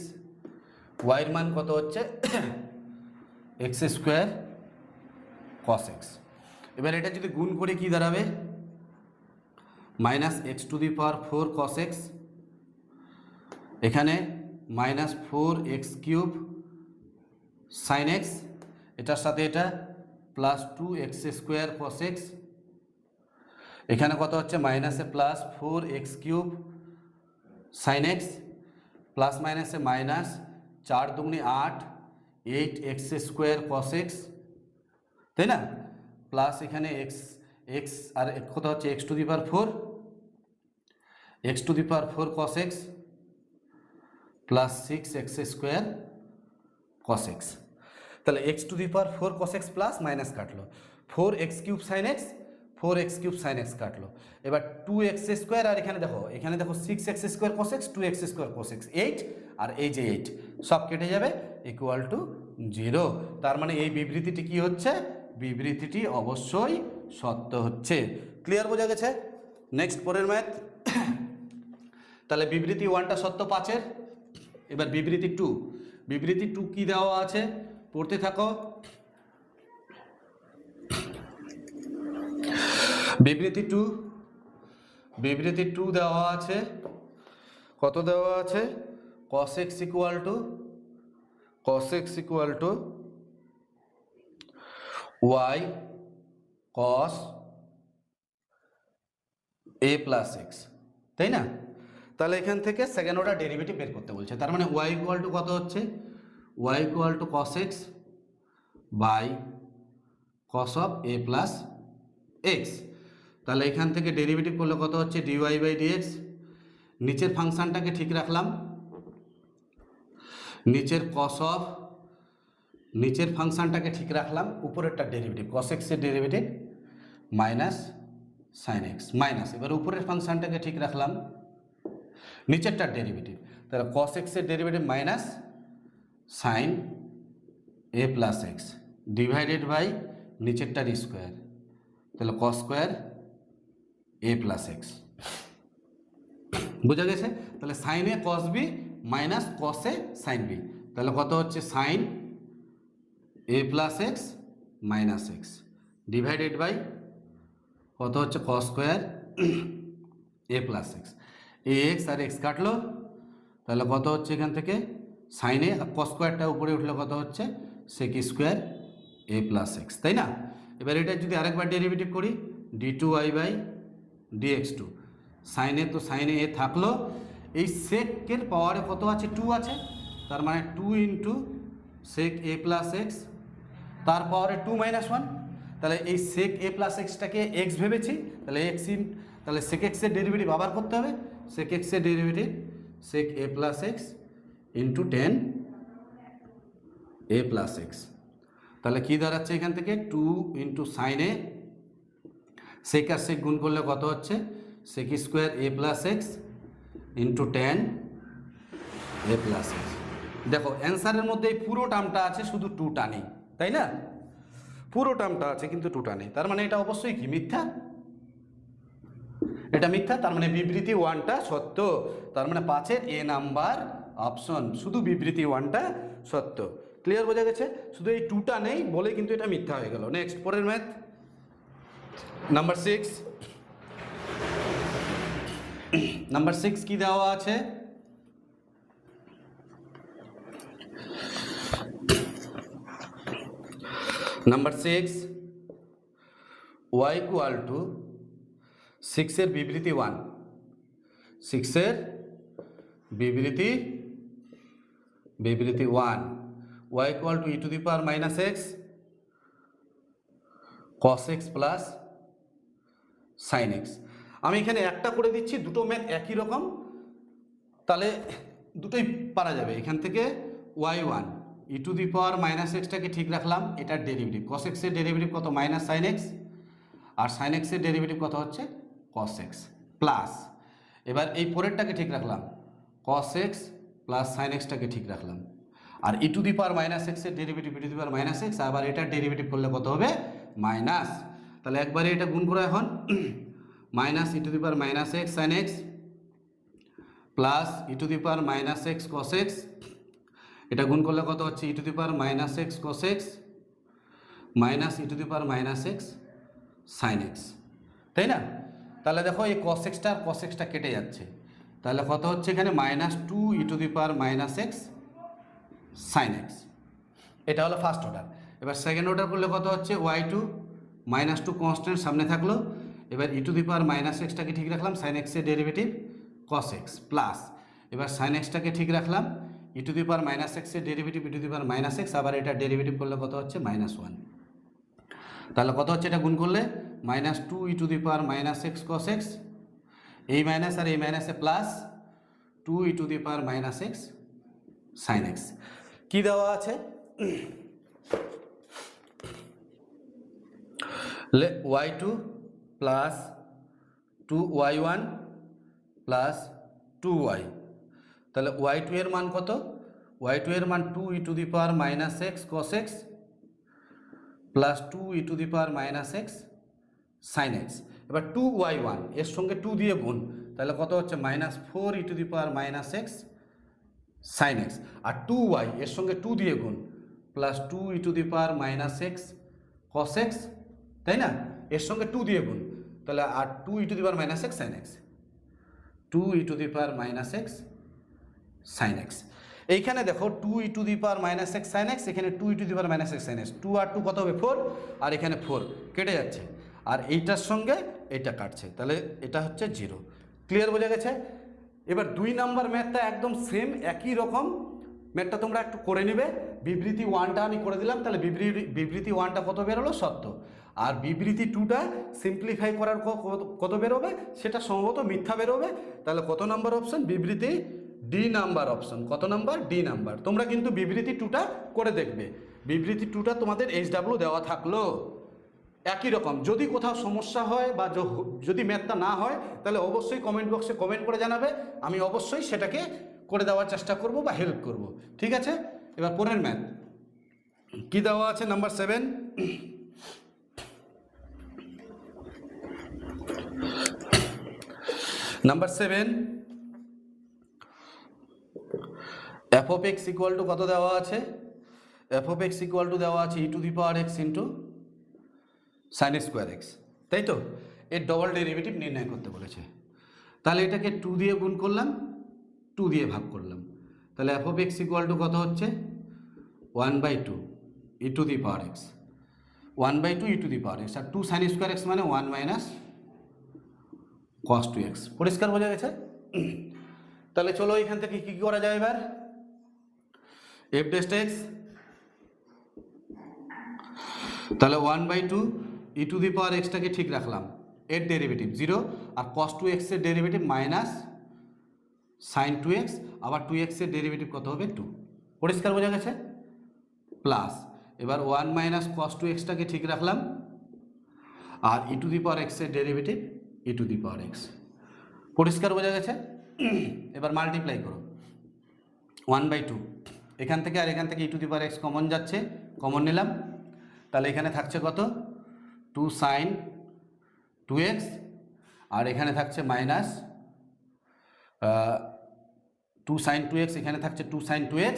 A: ওয়াইয়ের মান কত হচ্ছে এক্স স্কোয়ার cos x। এবার এটা যদি গুণ করে কি দাঁড়াবে, minus x to the power 4 cos x, এখানে মাইনাস 4x³ সাইন এক্স, এটার সাথে এটা plus 2x square cos x, এখানে কত হচ্ছে মাইনাসে plus 4x³ sine x, plus মাইনাসে মাইনাস 4 দুগুণে 8 8x স্কোয়ার cos x, তাই না, প্লাস এখানে এক্স আর কত হচ্ছে x to the power 4 cos x plus 6x square cos x। তাহলে x to the power 4 cos x plus minus কাটলো, 4x³ sine x, 4x³ sine x কাটলো, এবার 2x স্কোয়ার, আর এখানে দেখো 6x square cos x, 2x square cos x 8, আর এই যে 8 সব কেটে যাবে ইকুয়াল টু 0। তার মানে এই বিবৃতিটি কি হচ্ছে, বিবৃতিটি অবশ্যই সত্য হচ্ছে। ক্লিয়ার বোঝা গেছে? নেক্সট পরের ম্যাথ। তাহলে বিবৃতি 1টা সত্য 5-এর, এবার বিবৃতি 2 কি দেওয়া আছে পড়তে থাকো। বিবৃতি 2 দেওয়া আছে, কত দেওয়া আছে, cos x equal two y cos a plus x, তাই না? তাহলে এখান থেকে সেকেন্ড অর্ডার ডেরিভেটিভ বের করতে বলছে, তার মানে y ইকুয়াল টু কত হচ্ছে, y equal to cos x বাই cos of a plus x. তাহলে এখান থেকে ডেরিভেটিভ করলে কত হচ্ছে dy/dx, নিচের ফাংশনটাকে ঠিক রাখলাম, নিচের ফাংশনটাকে ঠিক রাখলাম, উপরেরটা ডেরিভেটিভ cos x এর derivative minus sine x minus, এবার উপরের ফাংশনটাকে ঠিক রাখলাম, নিচেরটার ডেরিভেটিভ, তাহলে cos x এর derivative minus sine a plus x divided by নিচেরটার স্কোয়ার, তাহলে cos square a plus x. বুঝা গেছে? তাহলে sine a cos b minus cos a sine b, তাহলে কত হচ্ছে sine a plus x minus x divided by কত হচ্ছে cos square a plus x, A x R x কাটলো, তাহলে কত হচ্ছে এখান থেকে সাইনে cos স্কোয়ারটা উপরে উঠলে কত হচ্ছে sec square a plus x, তাই না? এবার এটা যদি আরেকবার ডেরিভেটিভ করি d2y বাই dx2, সাইনে তো সাইনে এ থাকলো, এই সেকের পাওয়ারে কত আছে 2 আছে, তার মানে 2 ইন্টু সেক এ প্লাস এক্স, তার পাওয়ারে 2 মাইনাস 1, তাহলে এই সেক এ প্লাস এক্সটাকে এক্স ভেবেছি, তাহলে এক্স তাহলে সেক এক্সের ডেরিভেটিভ আবার করতে হবে, সেক এক্সের ডেরিভেটিভ সেক এ প্লাস এক্স ইন্টু 10 এ প্লাস এক্স, তাহলে কী দাঁড়াচ্ছে এখান থেকে 2 ইন্টু সাইন এ, সেক আর সেক গুণ করলে কত হচ্ছে sec square A plus x into 10 A plus x. দেখো অ্যান্সারের মধ্যে এই পুরো টার্মটা আছে, শুধু 2টা নেই, তাই না? পুরো টার্মটা আছে কিন্তু 2টা নেই, তার মানে এটা অবশ্যই কি মিথ্যা, এটা মিথ্যা, তার মানে বিবৃতি 1টা সত্য, তার মানে 5-এর এ নাম্বার অপশন, শুধু বিবৃতি 1টা সত্য। ক্লিয়ার বোঝা গেছে? শুধু এই 2টা নেই বলে কিন্তু এটা মিথ্যা হয়ে গেল। নেক্সট পরের ম্যাথ নাম্বার 6। নাম্বার 6 কি দেওয়া আছে? নাম্বার 6 y ইকুয়াল টু 6-এর বিবৃতি 1, 6-এর বিবৃতি 1, y equal two E to the power minus x cos x plus sine x. আমি এখানে একটা করে দিচ্ছি, দুটো ম্যাথ একই রকম, তাহলে দুটোই পারা যাবে। এখান থেকে y1 E to the power minus এক্সটাকে ঠিক রাখলাম, এটার ডেরিভেটিভ কস এক্সের ডেরিভেটিভ কত মাইনাস সাইন এক্স, আর সাইন এক্সের ডেরিভেটিভ কত হচ্ছে কস এক্স প্লাস, এবার এই পরেরটাকে ঠিক রাখলাম কস এক্স প্লাস সাইন এক্সটাকে ঠিক রাখলাম, আর ই টু দি পাওয়ার মাইনাস এক্সের derivative e to the power minus x, আবার এটার ডেরিভেটিভ করলে কত হবে মাইনাস, তাহলে একবারে এটা গুণ করে এখন minus e to the power minus x sine x plus e to the power minus x cos x, এটা গুণ করলে কত হচ্ছে e to the power minus x cos x minus e to the power minus x sine x, তাই না? তাহলে দেখো এই কস এক্সটা আর কস এক্সটা কেটে যাচ্ছে, তাহলে কত হচ্ছে এখানে minus 2 e to the power minus x sine x, এটা হলো ফার্স্ট অর্ডার। এবার সেকেন্ড অর্ডার করলে কত হচ্ছে y2 মাইনাস 2 কনস্ট্যান্ট সামনে থাকলো, এবার e to the power minus এক্সটাকে ঠিক রাখলাম, সাইন এক্সের ডেরিভেটিভ কস এক্স প্লাস, এবার সাইন এক্সটাকে ঠিক রাখলাম, ই টু দি পাওয়ার মাইনাস এক্সের derivative e to the power minus x, আবার এটা ডেরিভেটিভ করলে কত হচ্ছে মাইনাস 1, তাহলে কত হচ্ছে এটা গুণ করলে minus 2 e to the power minus x cos x, এই মাইনাস আর এই মাইনাসে plus 2 e to the power minus x sine x. কী দেওয়া আছে? y2 plus 2y1 plus 2y, তাহলে y2 এর মান কত? y2 এর মান 2 e to the power minus x cos x plus 2 e to the power minus x sine x, এবার 2y1 এর সঙ্গে 2 দিয়ে গুণ, তাহলে কত হচ্ছে minus 4 e to the power minus x sine x, আর 2y এর সঙ্গে 2 দিয়ে গুণ plus 2 e to the power minus x cos x, তাই না? এর সঙ্গে 2 দিয়ে গুণ, তাহলে আর 2 e to the power minus x sine x, 2 e to the power minus x sine x. এইখানে দেখো 2 e to the power minus x sine x, এখানে 2 e to the power minus x sine x, 2 আর 2 কত হবে 4, আর এখানে 4 কেটে যাচ্ছে, আর এইটার সঙ্গে এইটা কাটছে, তাহলে এটা হচ্ছে 0। ক্লিয়ার বোঝা গেছে? এবার 2 নাম্বার ম্যাথটা একদম সেম একই রকম, ম্যাথটা তোমরা একটু করে নেবে। বিবৃতি 1টা আমি করে দিলাম, তাহলে বিবৃতি 1টা কত বেরোলো সত্য, আর বিবৃতি 2টা সিম্পলিফাই করার কত বেরোবে সেটা সম্ভবত মিথ্যা বেরোবে, তাহলে কত নাম্বার অপশন? বিবৃতি ডি নাম্বার অপশন। কত নাম্বার? D number. তোমরা কিন্তু বিবৃতি 2টা করে দেখবে, বিবৃতি 2টা তোমাদের HW দেওয়া থাকলো একই রকম। যদি কোথাও সমস্যা হয় বা যদি ম্যাথটা না হয় তাহলে অবশ্যই কমেন্ট বক্সে কমেন্ট করে জানাবে, আমি অবশ্যই সেটাকে করে দেওয়ার চেষ্টা করব বা হেল্প করব। ঠিক আছে, এবার পরের ম্যাথ কি দেওয়া আছে? Number 7। Number 7 f of x equal to কত দেওয়া আছে? F of x equal to দেওয়া আছে e to the power x into sine square x, তাই তো? এর ডবল ডেরিভেটিভ নির্ণয় করতে বলেছে, তাহলে এটাকে 2 দিয়ে গুণ করলাম, 2 দিয়ে ভাগ করলাম, তাহলে f of x equal to কত হচ্ছে 1/2 e to the power x 1/2 e to the power x, আর 2 সাইন স্কোয়ার এক্স মানে 1 মাইনাস কস 2x। পরিষ্কার বোঝা গেছে? তাহলে চলো এখান থেকে কি করা যায় এবার, এফ ডেস্ট এক্স, তাহলে 1/2 ই টু দি পাওয়ার এক্সটাকে ঠিক রাখলাম, এর ডেরিভেটিভ 0, আর কস 2x এর ডেরিভেটিভ মাইনাস সাইন 2x, আবার 2x এর ডেরিভেটিভ কত হবে 2। পরিষ্কার বোঝা গেছে? প্লাস এবার 1 মাইনাস কস 2xটাকে ঠিক রাখলাম, আর ই টু দি পাওয়ার এক্স এর derivative e to the power x. পরিষ্কার বোঝা গেছে? এবার মাল্টিপ্লাই করো 1/2, এখান থেকে আর এখান থেকে e to the power x common যাচ্ছে, কমন নিলাম, তাহলে এখানে থাকছে কত 2 সাইন 2x, আর এখানে থাকছে মাইনাস 2 সাইন 2x, এখানে থাকছে 2 সাইন 2x,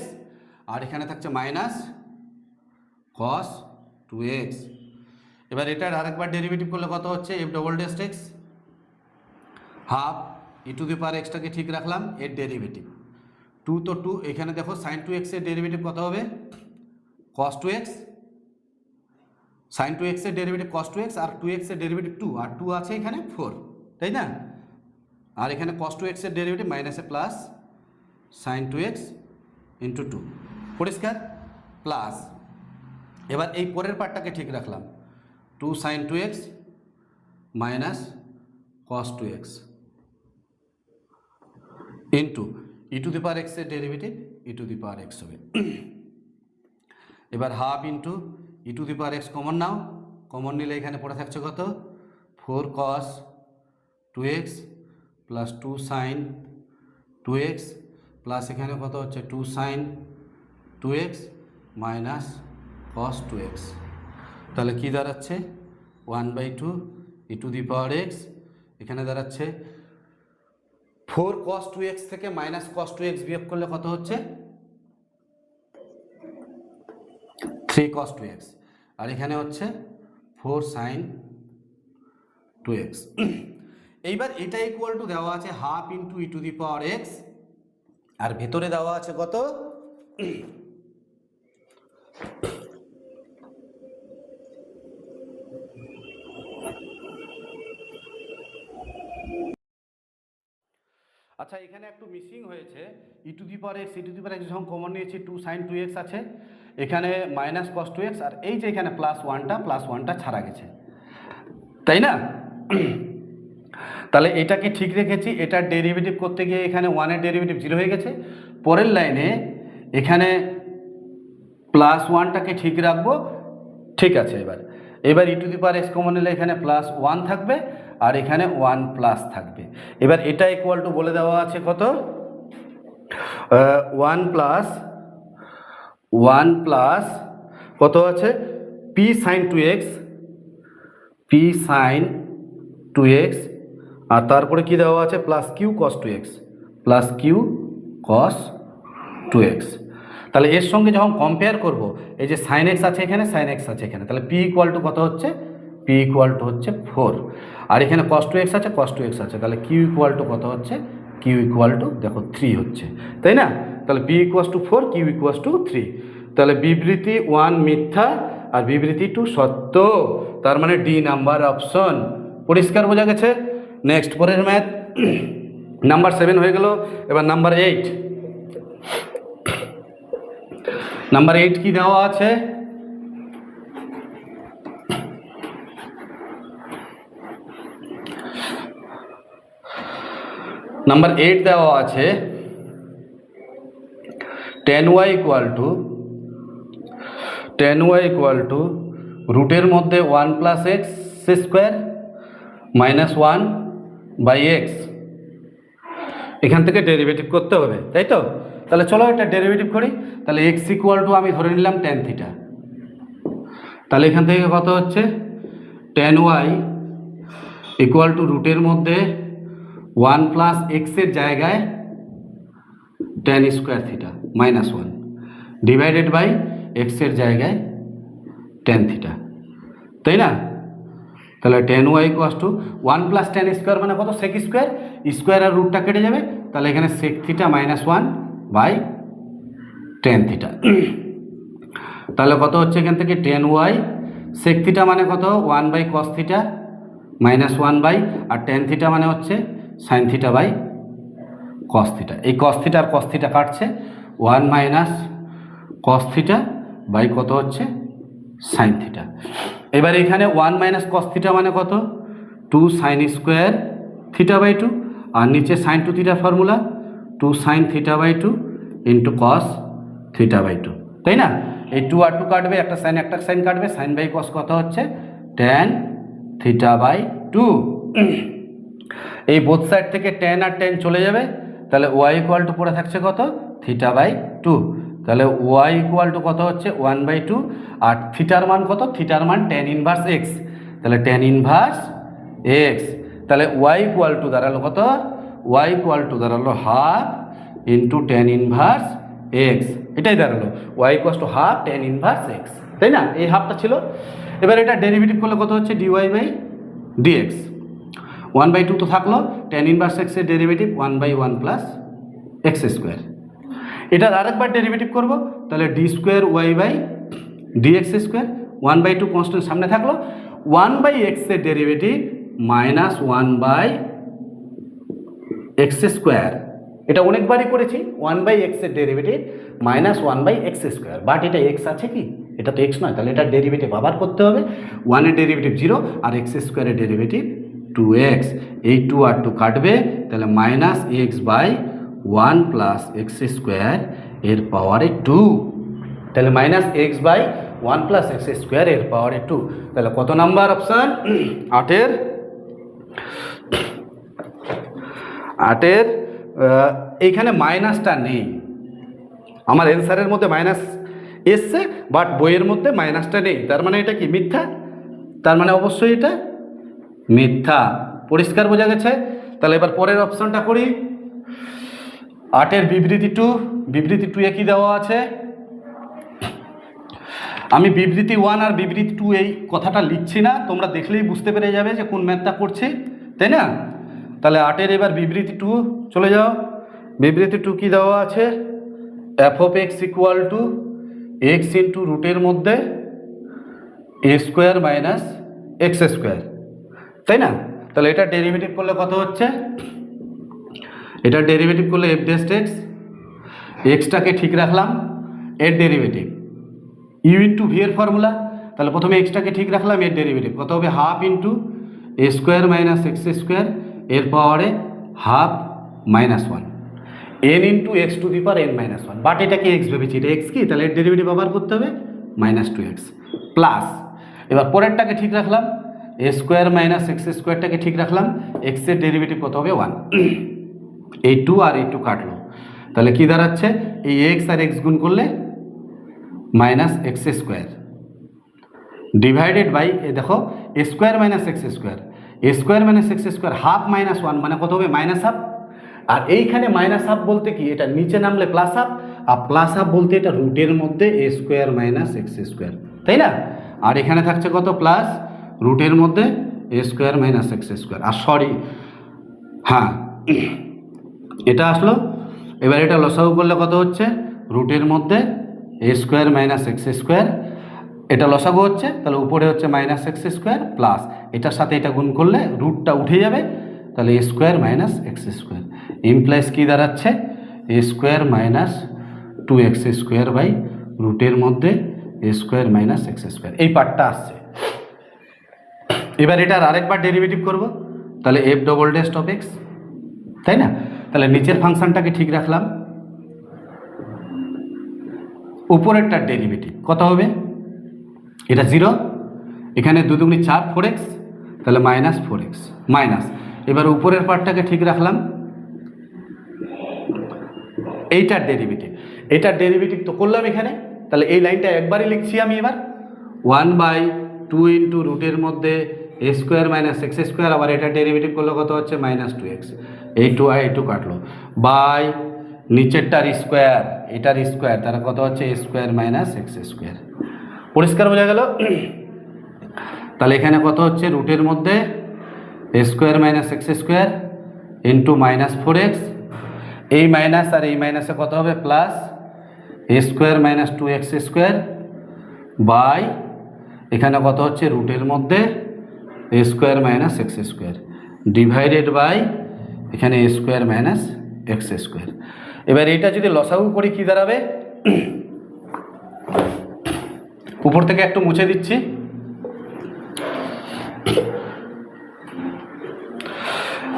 A: আর এখানে থাকছে মাইনাস কস 2x। এবার এটার আরেকবার ডেরিভেটিভ করলে কত হচ্ছে, f double dash x half e to the power এক্সটাকে ঠিক রাখলাম, এর ডেরিভেটিভ 2 তো 2, এখানে দেখো সাইন 2x এর ডেরিভেটিভ কত হবে কস 2x, সাইন 2x এর ডেরিভেটিভ কস 2x, আর 2x এর ডেরিভেটিভ 2, আর 2 আছে এখানে 4, তাই না? আর এখানে কস 2x এর ডেরিভেটিভ মাইনাসে প্লাস সাইন 2x ইন্টু 2। পরিষ্কার? প্লাস এবার এই পরের পার্টটাকে ঠিক রাখলাম, 2 sine 2x minus cos 2x into e to the power x এর derivative e to the power x হবে। এবার half into e to the power x common নাও, কমন নিলে এখানে পড়ে থাকছে কত 4 কস 2x plus 2 sine 2x, plus এখানে কত হচ্ছে 2 sine 2x minus cos 2x। তাহলে কি দাঁড়াচ্ছে 1/2 e to the power x, এখানে দাঁড়াচ্ছে 4 cos 2x থেকে মাইনাস cos 2x বিয়োগ করলে কত হচ্ছে 3 cos 2x, আর এখানে হচ্ছে 4 sin 2x। এইবার এটা ইকুয়াল টু দেওয়া আছে half into e to the power x, আর ভেতরে দেওয়া আছে কত আচ্ছা, এখানে একটু মিসিং হয়েছে, e to the power x e to the power x যখন কমন নিয়েছি 2 সাইন 2x আছে, এখানে মাইনাস কস 2x, আর এই যে এখানে প্লাস ওয়ানটা ছাড়া গেছে, তাই না? তাহলে এটাকে ঠিক রেখেছি, এটার ডেরিভেটিভ করতে গিয়ে এখানে 1 এর ডেরিভেটিভ 0 হয়ে গেছে, পরের লাইনে এখানে প্লাস 1টাকে ঠিক রাখবো, ঠিক আছে। এবার e to the power x common নিলে এখানে প্লাস 1 থাকবে, আর এখানে 1 প্লাস থাকবে। এবার এটা ইকুয়াল টু বলে দেওয়া আছে কত 1 প্লাস কত আছে পি সাইন 2x, আর তারপরে কি দেওয়া আছে প্লাস কিউ কস 2x। তাহলে এর সঙ্গে যখন কম্পেয়ার করব, এই যে সাইন এক্স আছে এখানে, সাইন এক্স আছে এখানে, তাহলে পি ইকুয়াল টু কত হচ্ছে, পি ইকুয়াল টু হচ্ছে 4, আর এখানে cos 2x আছে, তাহলে কিউ ইকুয়াল টু কত হচ্ছে, কিউ ইকুয়াল টু দেখো 3 হচ্ছে, তাই না? তাহলে p equal to 4, q equal to 3। তাহলে বিবৃতি 1 মিথ্যা আর বিবৃতি 2 সত্য, তার মানে ডি নাম্বার অপশন। পরিষ্কার বোঝা গেছে? নেক্সট পরের ম্যাথ নাম্বার 7 হয়ে গেল। এবার নাম্বার 8, নাম্বার 8 কি দেওয়া আছে, নাম্বার 8 দেওয়া আছে tan y ইকুয়াল টু রুটের মধ্যে 1 plus x square minus 1 by x, এখান থেকে ডেরিভেটিভ করতে হবে, তাই তো? তাহলে চলো এটা ডেরিভেটিভ করি। তাহলে এক্স ইকুয়াল টু আমি ধরে নিলাম tan থিটা, তাহলে এখান থেকে কত হচ্ছে tan y ইকুয়াল টু রুটের মধ্যে 1 প্লাস এক্সের জায়গায় tan square theta minus 1 divided by এক্সের জায়গায় tan থিটা, তাই না? তাহলে tan y equal to 1 plus tan square মানে কত সেক স্কোয়ার আর রুটটা কেটে যাবে, তাহলে এখানে sec theta minus 1 by tan theta. তাহলে কত হচ্ছে এখান থেকে tan y সেক থিটা মানে কত 1 by cos theta minus 1 by, আর টেন থিটা মানে হচ্ছে sine theta by cos theta. এই কস থিটা আর কস থিটা কাটছে, 1 মাইনাস কস থিটা বাই কত হচ্ছে সাইন থিটা। এবার এখানে 1 মাইনাস কস থিটা মানে কত 2 সাইন স্কোয়ার থিটা বাই 2, আর নিচে sine 2 theta formula 2 sine theta by 2 into cos theta by 2, তাই না? এই 2 আর 2 কাটবে, একটা সাইন কাটবে, সাইন বাই কস কত হচ্ছে ট্যান থিটা বাই 2। এই বোথ সাইড থেকে ট্যান আর ট্যান চলে যাবে, তাহলে ওয়াই ইকুয়াল টু পড়ে থাকছে কত থিটা বাই 2। তাহলে ওয়াই ইকুয়াল টু কত হচ্ছে 1 বাই 2, আর থিটার মান কত, থিটার মান ট্যান ইনভার্স এক্স, তাহলে ট্যান ইনভার্স এক্স। তাহলে ওয়াই ইকুয়াল টু দাঁড়ালো কত, ওয়াই ইকুয়াল টু দাঁড়ালো half into tan inverse x, এটাই দাঁড়ালো y equal to half tan inverse x, তাই না? এই হাফটা ছিল। এবার এটা ডেরিভেটিভ করলে কত হচ্ছে ডিওয়াই বাই ডিএক্স, 1 বাই 2 তো থাকলো, ট্যান ইনভার্স এক্সের derivative 1 by 1 plus x square. এটার আরেকবার ডেরিভেটিভ করব, তাহলে d square y by dx square, 1 by 2 constant সামনে থাকলো, 1 বাই এক্সের derivative minus 1 by x square. এটা অনেকবারই করেছি, 1 বাই এক্সের derivative minus 1 by x square, but এটা এক্স আছে কি, এটা তো এক্স নয়, তাহলে এটার ডেরিভেটিভ আবার করতে হবে। 1 এর ডেরিভেটিভ 0 আর এক্স স্কোয়ারের ডেরিভেটিভ 2x, এই 2 আর 2 কাটবে, তাহলে minus x by 1 plus x square এর পাওয়ারে 2, তাহলে minus x by 1 plus x square এর পাওয়ারে 2। তাহলে কত নাম্বার অপশান, 8-এর এইখানে মাইনাসটা নেই, আমার অ্যান্সারের মধ্যে মাইনাস এসছে বাট বইয়ের মধ্যে মাইনাসটা নেই, তার মানে এটা কি মিথ্যা, তার মানে অবশ্যই এটা মিথ্যা। পরিষ্কার বোঝা গেছে? তাহলে এবার পরের অপশনটা করি। 8-এর বিবৃতি 2, বিবৃতি 2 এ কি দেওয়া আছে, আমি বিবৃতি 1 আর বিবৃতি 2 এই কথাটা লিখছি না, তোমরা দেখলেই বুঝতে পেরে যাবে যে কোন ম্যাথটা করছি, তাই না? তাহলে 8-এর এবার বিবৃতি 2 চলে যাও। বিবৃতি 2 কি দেওয়া আছে, f of x equal two x into রুটের মধ্যে a square minus x square, তাই না? তাহলে এটা ডেরিভেটিভ করলে কত হচ্ছে, এটা ডেরিভেটিভ করলে এফ ডেস্ট এক্স, এক্সটাকে ঠিক রাখলাম, এর ডেরিভেটিভ ইউ ইন্টু ভি এর ফর্মুলা, তাহলে প্রথমে এক্সটাকে ঠিক রাখলাম, এর ডেরিভেটিভ কত হবে হাফ ইন্টু এ স্কোয়ার মাইনাস এক্স স্কোয়ার এর পাওয়ারে half minus 1 N into x to the power n minus 1, but এটাকে এক্স ভেবেছি, এটা এক্স কি, তাহলে এর ডেরিভেটিভ আবার করতে হবে মাইনাস 2x প্লাস, এবার পরেরটাকে ঠিক রাখলাম, এ স্কোয়ার মাইনাস এক্স স্কোয়ারটাকে ঠিক রাখলাম, এক্সের ডেরিভেটিভ কত হবে 1, এই 2 আর এই 2 কাটলো, তাহলে কি দাঁড়াচ্ছে, এই এক্স আর এক্স গুণ করলে minus x square divided by, a দেখো a square minus x square, a square minus x square half minus 1 মানে কত হবে মাইনাস হাফ, আর এইখানে মাইনাস হাফ বলতে কি, এটা নিচে নামলে প্লাস হাফ, আর প্লাস হাফ বলতে এটা রুটের মধ্যে a square minus x square, তাই না? আর এখানে থাকছে কত প্লাস রুটের মধ্যে a square minus x square, R sorry হ্যাঁ এটা আসলো। এবার এটা লসাগু করলে কত হচ্ছে, রুটের মধ্যে a square minus x square, এটা লসাগু হচ্ছে, তাহলে উপরে হচ্ছে মাইনাস এক্স স্কোয়ার প্লাস এটার সাথে এটা গুণ করলে রুটটা উঠে যাবে, তাহলে a square minus x square implies কী দাঁড়াচ্ছে, a square minus 2x square by রুটের মধ্যে a square minus x square, এই পার্টটা আসছে। এবার এটার আরেকবার ডেরিভেটিভ করব, তাহলে f double dash of x, তাই না? তাহলে নিচের ফাংশনটাকে ঠিক রাখলাম, উপরেরটার ডেরিভেটিভ কত হবে, এটা 0, এখানে 2 দুগুণি 4 4x, তাহলে মাইনাস 4x মাইনাস, এবার উপরের পার্টটাকে ঠিক রাখলাম, এইটার ডেরিভেটিভ, এটার ডেরিভেটিভ তো করলাম এখানে, তাহলে এই লাইনটা একবারই লিখছি আমি এবার, 1/2 ইন্টু রুটের মধ্যে a square minus x square, আবার এটার ডেরিভেটিভ করলে কত হচ্ছে মাইনাস 2x, এই 2 আর এই 2 কাটলো, বাই নিচেরটার স্কোয়ার এটার স্কোয়ার, তারা কত হচ্ছে a square minus x square. পরিষ্কার বোঝা গেল? তাহলে এখানে কত হচ্ছে রুটের মধ্যে a square minus x square into minus 4x, এই মাইনাস আর এই মাইনাসে কত হবে plus a square minus 2x square by এখানে কত হচ্ছে রুটের মধ্যে a square minus x square divided by এখানে a square minus x square. এবার এটা যদি লসাগু করি কী দাঁড়াবে, উপর থেকে একটু মুছে দিচ্ছি,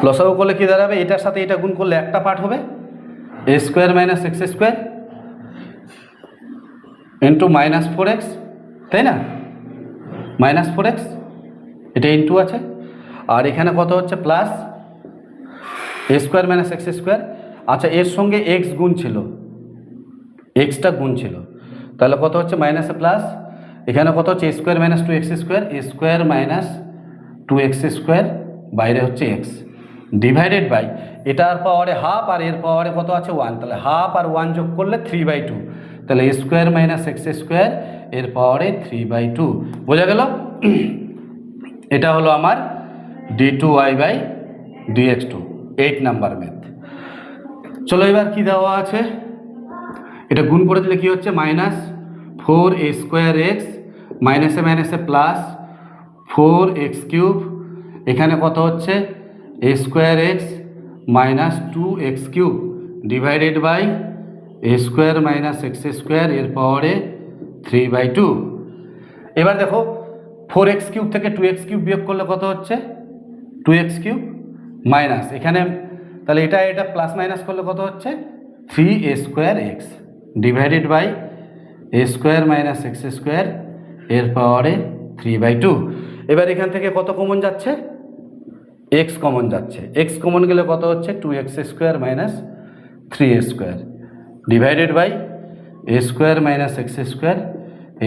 A: লসাগু করলে কী দাঁড়াবে, এটার সাথে এটা গুণ করলে একটা পার্ট হবে a square minus x square into minus four x, তাই না, মাইনাস ফোর এক্স, এটা ইন্টু আছে, আর এখানে কত হচ্ছে plus a square minus x square. আচ্ছা এর সঙ্গে এক্স গুণ ছিল, এক্সটা গুণ ছিল, তাহলে কত হচ্ছে মাইনাসে প্লাস, এখানে কত হচ্ছে a square minus two x square, a square minus two x square, বাইরে হচ্ছে এক্স, ডিভাইডেড বাই এটার পাওয়ারে হাফ আর এর পাওয়ারে কত আছে ওয়ান, তাহলে হাফ আর ওয়ান যোগ করলে 3/2, তাহলে a square minus x square এর পাওয়ারে 3/2, বোঝা গেল। এটা হলো আমার d2y/dx2, 8 নাম্বার ম্যাথ। চলো এবার কি দেওয়া আছে, এটা গুণ করে দিলে কি হচ্ছে মাইনাস 4a² মাইনাসে মাইনাসে প্লাস 4x³ এখানে কত হচ্ছে a² minus 2x³ divided by a² minus x² এর পাওয়ারে 3/2। এবার দেখো 4x³ থেকে 2x³ বিয়োগ করলে কত হচ্ছে 2x³ মাইনাস এখানে, তাহলে এটা প্লাস মাইনাস করলে কত হচ্ছে 3a² divided by a² minus x² এর পাওয়ারে 3/2। এবার এখান থেকে কত কমন যাচ্ছে, x কমন যাচ্ছে, x কমন গেলে কত হচ্ছে 2x² minus 3a² divided by a² minus x²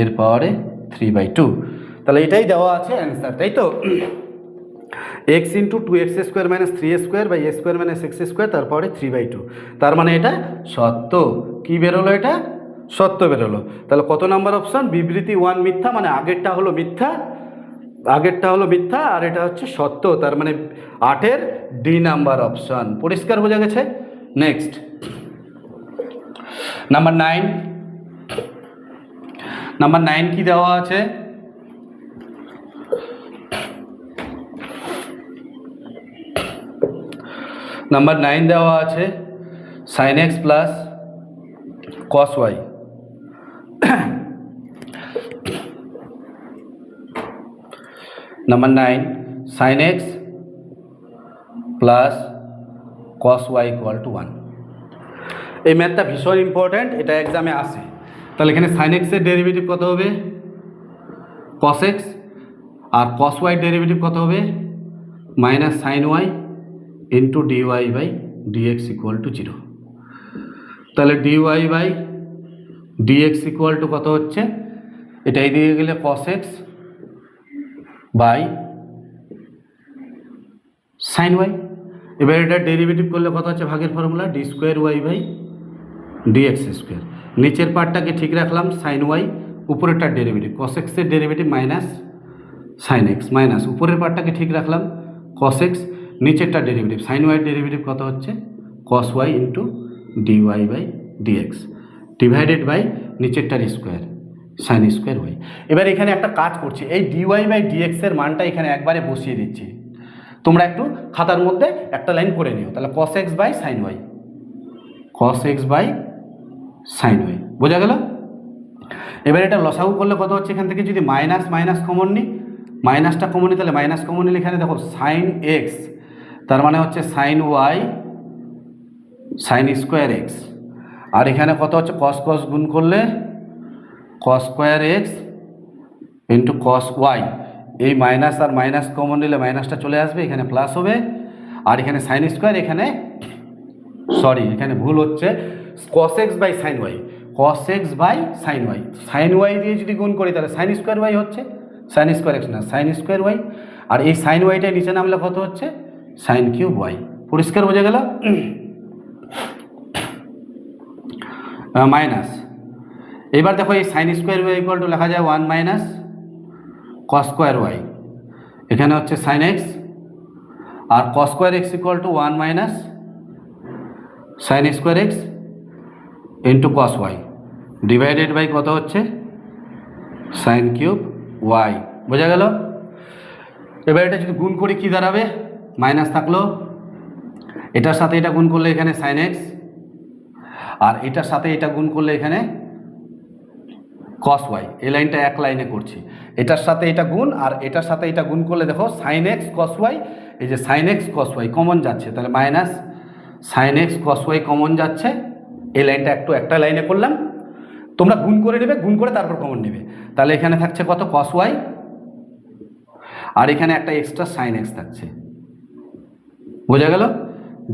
A: এর পাওয়ারে 3/2। তাহলে এটাই দেওয়া আছে অ্যান্সার, তাই তো, x into 2x² minus 3a² by a² minus x² তারপরে 3/2, তার মানে এটা সত্য। কি বেরোলো, এটা সত্য বেরোলো। তাহলে কত নাম্বার অপশন, বিবৃতি 1 মিথ্যা, মানে আগেরটা হলো মিথ্যা, আর এটা হচ্ছে সত্য, তার মানে 8-এর ডি নাম্বার অপশন। পরিষ্কার বোঝা গেছে। নেক্সট নাম্বার 9 কি দেওয়া আছে, নাম্বার 9 দেওয়া আছে sin x plus cos y। Number 9 sin x plus cos y = 1। এই ম্যাথটা ভীষণ ইম্পর্ট্যান্ট, এটা এক্সামে আসে। তাহলে এখানে sin x এর ডেরিভেটিভ কত হবে cos x, আর cos y ডেরিভেটিভ কত হবে minus sin y into dy/dx = 0। তাহলে dy/dx = কত হচ্ছে, এটা এই দিকে গেলে cos x by sin y। এবার এটা ডেরিভেটিভ করলে কত হচ্ছে, ভাগের ফর্মুলা d²y/dx²। নিচের পার্টটাকে ঠিক রাখলাম sin y, উপরেরটার ডেরিভেটিভ cos x এর derivative minus sin x, minus উপরের পার্টটাকে ঠিক রাখলাম cos x, নিচেরটা ডেরিভেটিভ sin y এর ডেরিভেটিভ কত হচ্ছে cos y into dy/dx divided by নিচেরটার স্কোয়ার sin² y। এবার এখানে একটা কাজ করছি, এই dy/dx এর মানটা এখানে একবারে বসিয়ে দিচ্ছি, তোমরা একটু খাতার মধ্যে একটা লাইন করে নিও। তাহলে cos x by sin y, cos x by sin y, বোঝা গেল। এবার এটা লসাগু করলে কত হচ্ছে, এখান থেকে যদি মাইনাস মাইনাস কমন নিই, মাইনাসটা কমন নিই, তাহলে মাইনাস কমন নিলে এখানে দেখো sin x, তার মানে হচ্ছে sin y sin²x, আর এখানে কত হচ্ছে cos গুণ করলে cos²x ইন্টু cos y, এই মাইনাস আর মাইনাস কমন নিলে মাইনাসটা চলে আসবে, এখানে প্লাস হবে, আর এখানে sin², এখানে এখানে ভুল হচ্ছে cos x by sin y, cos x by sin y, sin y দিয়ে যদি গুণ করি তাহলে sin²y হচ্ছে, sin²x না sin²y, আর এই sin y টাই নিচে নামলে কত হচ্ছে sin³ y। পরিষ্কার বোঝা গেল। মাইনাস, এবার দেখো এই sin² = লেখা যায় 1 মাইনাস cos²y, এখানে হচ্ছে sin x, আর cos²x = 1 minus sin²x into cos y divided by কত হচ্ছে sin³ ওয়াই। বোঝা গেল? এবার এটা যদি গুণ করি কি দাঁড়াবে, মাইনাস থাকলো, এটার সাথে এটা গুণ করলে এখানে সাইন এক্স, আর এটার সাথে এটা গুণ করলে এখানে কস ওয়াই। এই লাইনটা এক লাইনে করছি, এটার সাথে এটা গুণ আর এটার সাথে এটা গুণ করলে দেখো সাইন এক্স কস ওয়াই, এই যে sine x cos y common যাচ্ছে, তাহলে minus sine x cos y common যাচ্ছে। এই লাইনটা একটা লাইনে করলাম, তোমরা গুণ করে নেবে, গুণ করে তারপর কমন নেবে। তাহলে এখানে থাকছে কত, কস ওয়াই, আর এখানে একটা এক্সট্রা সাইন এক্স থাকছে। বোঝা গেল?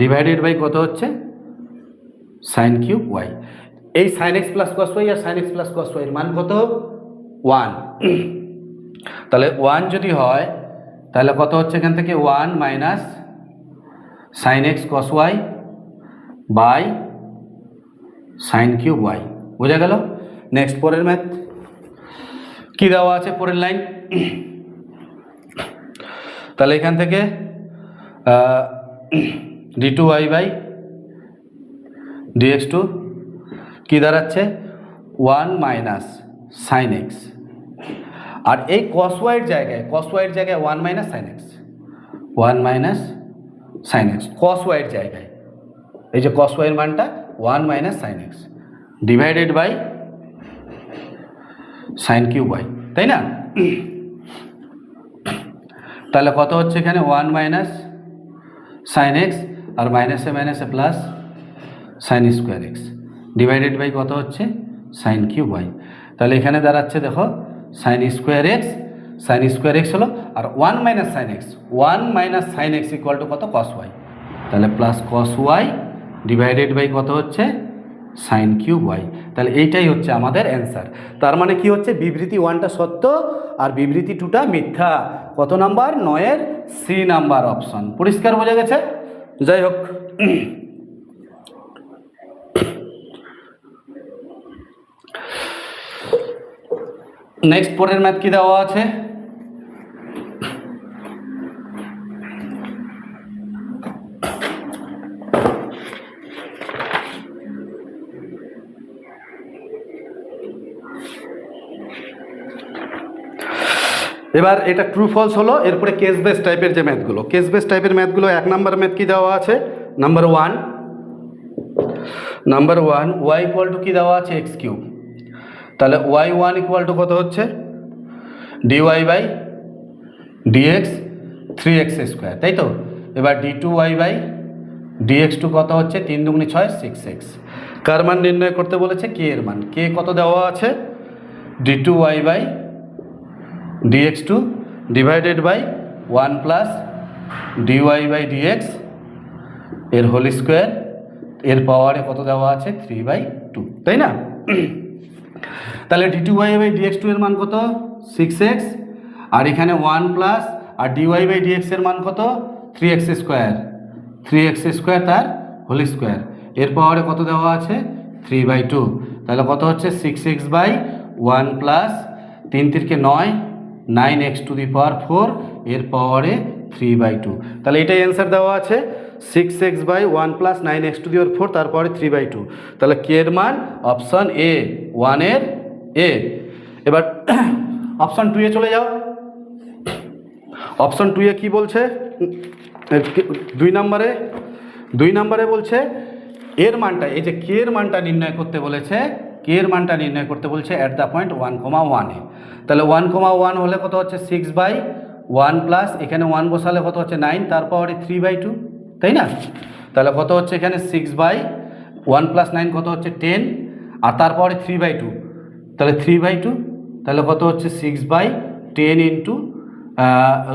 A: ডিভাইডেড বাই কত হচ্ছে, সাইন কিউব ওয়াই। এই sine x plus cos y আর sine x plus cos y এর মান কত, 1। তাহলে 1 যদি হয় তাহলে কত হচ্ছে এখান থেকে 1 minus sine x cos y by sine cube y. বোঝা গেল? নেক্সট পরের ম্যাথ কি দেওয়া আছে, পরের লাইন। তাহলে এখান থেকে d2 y বাই dx2 কি দাঁড়াচ্ছে, 1 মাইনাস সাইন এক্স, আর এই কস ওয়াইয়ের জায়গায় 1 minus sine x, 1 minus sine x cos ওয়াইয়ের জায়গায়, এই যে কস ওয়াইয়ের মানটা 1 minus sine x divided by sine cube y, তাই না? তাহলে কত হচ্ছে এখানে 1 মাইনাস সাইন এক্স আর মাইনাসে মাইনাসে plus sine square x divided by কত হচ্ছে সাইন কিউব ওয়াই। তাহলে এখানে দাঁড়াচ্ছে দেখো সাইন স্কোয়ার এক্স হলো, আর 1 minus sine x equal to কত, কস ওয়াই। তাহলে plus cos y divided by কত হচ্ছে সাইন কিউব ওয়াই। তাহলে এইটাই হচ্ছে আমাদের অ্যান্সার। তার মানে কি হচ্ছে, বিবৃতি 1টা সত্য আর বিবৃতি 2টা মিথ্যা। কত নাম্বার, 9-এর সি নাম্বার অপশন। পরিষ্কার বোঝা গেছে? যাই হোক, নেক্সট পরের ম্যাথ কি দেওয়া আছে, এবার এটা ট্রু ফলস হলো। এরপরে কেস বেস টাইপের যে ম্যাথগুলো, কেস বেস টাইপের ম্যাথগুলো 1 নাম্বার ম্যাথ কি দেওয়া আছে, number one y equal to কি দেওয়া আছে, এক্স কিউব। তাহলে y1 ইকুয়াল টু কত হচ্ছে, dy by dx 3x square, তাই তো? এবার d2y বাই dx2 কত হচ্ছে, 3 দুগুণে 6 6x। কার মান নির্ণয় করতে বলেছে, কে এর মান। কে কত দেওয়া আছে, d2y by dx2 divided by 1 plus dy by dx এর হোল স্কোয়ার, এর পাওয়ারে কত দেওয়া আছে, 3/2, তাই না? তাহলে d2y বাই dx2 এর মান কত, 6x, আর এখানে 1 প্লাস আর dy বাই dx এর মান কত, 3x স্কোয়ার তার হোল স্কোয়ার, এর পাওয়ারে কত দেওয়া আছে, 3/2। তাহলে কত হচ্ছে 6x by 1 plus 3 3 9 9x to the power 4 এর পাওয়ারে 3/2। তাহলে এটাই অ্যান্সার দেওয়া আছে, 6x by 1 plus 9x to the power 4 তারপরে 3/2। তাহলে কে এর মান অপশন এ, 1-এর এ। এবার অপশন 2 এ চলে যাও। অপশন 2 এ কি বলছে, 2 নম্বরে বলছে এর মানটা, এই যে কে এর মানটা নির্ণয় করতে বলেছে, কে এর মানটা নির্ণয় করতে বলছে অ্যাট দ্য পয়েন্ট 1, 1 এ। তাহলে 1, 1 হলে কত হচ্ছে 6/1 প্লাস এখানে 1 বসালে কত হচ্ছে 9 তারপরে 3/2, তাই না? তাহলে কত হচ্ছে এখানে 6/1 প্লাস 9 কত হচ্ছে 10, আর তারপরে 3/2, তাহলে 3/2, তাহলে কত হচ্ছে 6/10 ইন্টু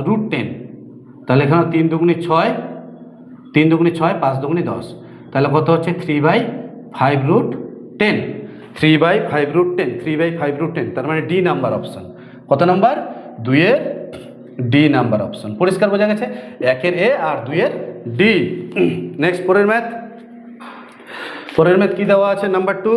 A: √10। তাহলে এখানে 3 দুগুণে 6, 5 দুগুণে 10, তাহলে কত হচ্ছে 3/5 √10, তার মানে ডি নাম্বার অপশন। কত নাম্বার, 2-এর ডি নাম্বার অপশন। পরিষ্কার বোঝা গেছে, 1-এর এ আর 2-এর ডি। নেক্সট পরের ম্যাথ কি দেওয়া আছে, নাম্বার 2।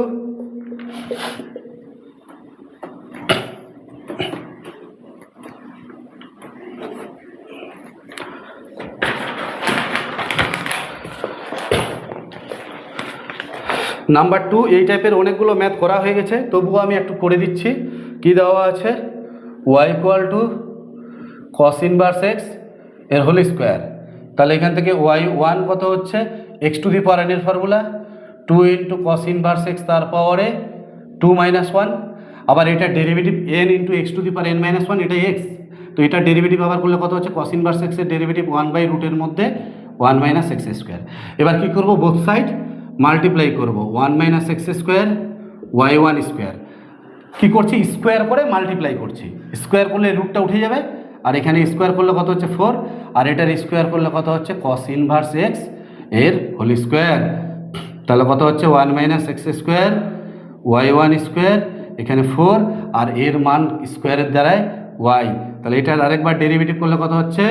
A: নাম্বার 2 এই টাইপের অনেকগুলো ম্যাথ করা হয়ে গেছে, তবুও আমি একটু করে দিচ্ছি। কি দেওয়া আছে, y equal to cos inverse x এর হোল স্কোয়ার। তাহলে এখান থেকে ওয়াই ওয়ান কত হচ্ছে, x to the power n এর formula 2 into cos inverse x তার পাওয়ারে 2 মাইনাস 1। আবার এটা derivative n into x to the power n minus 1, এটা এক্স। তো এটা ডেরিভেটিভ আবার করলে কত হচ্ছে, কস ইনভার্স এক্সের ডেরিভেটিভ 1/রুটের মধ্যে 1 মাইনাস এক্স স্কোয়ার। এবার কী করবো, বোথ সাইড মাল্টিপ্লাই করবো, 1 minus x square y one square. কী করছি, স্কোয়ার করে মাল্টিপ্লাই করছি। স্কোয়ার করলে রুটটা উঠে যাবে, আর এখানে স্কোয়ার করলে কত হচ্ছে 4, আর এটার স্কোয়ার করলে কত হচ্ছে কস ইনভার্স এক্স এর হোল স্কোয়ার। তাহলে কত হচ্ছে 1 minus x square y one square, এখানে 4, আর এর মান স্কোয়ারের দ্বারায় ওয়াই। তাহলে এটার আরেকবার ডেরিভেটিভ করলে কত হচ্ছে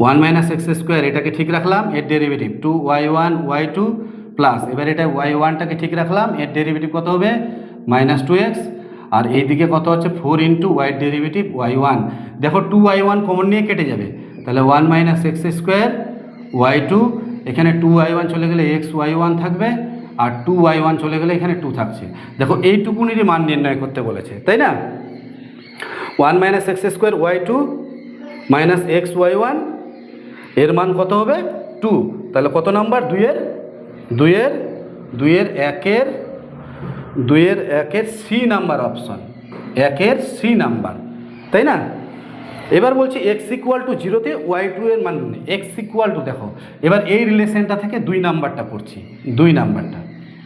A: 1 মাইনাস এক্স স্কোয়ার, এটাকে ঠিক রাখলাম, এর derivative 2 y one y two plus, এবার এটা ওয়াই ওয়ানটাকে ঠিক রাখলাম, এর ডেরিভেটিভ কত হবে মাইনাস 2x, আর এইদিকে কত হচ্ছে 4 ইন্টু ওয়াইয়ের ডেরিভেটিভ ওয়াই ওয়ান। দেখো 2 ওয়াই ওয়ান কমন নিয়ে কেটে যাবে, তাহলে 1 minus x square y two, এখানে 2 ওয়াই ওয়ান চলে গেলে এক্স ওয়াই ওয়ান থাকবে, আর 2 ওয়াই ওয়ান চলে গেলে এখানে 2 থাকছে। দেখো এইটুকুনিরই মান নির্ণয় করতে বলেছে, তাই না? 1 minus x square y two minus x y one, এর মান কত হবে 2। তাহলে কত নাম্বার, দুইয়ের একের সি নাম্বার অপশন, একের সি নাম্বার, তাই না? এবার বলছি এক্স ইকুয়াল টু 0-তে ওয়াই টু এর মান নেই, এক্স ইকুয়াল টু, দেখো এবার এই রিলেশনটা থেকে 2 নাম্বারটা করছি, 2 নাম্বারটা,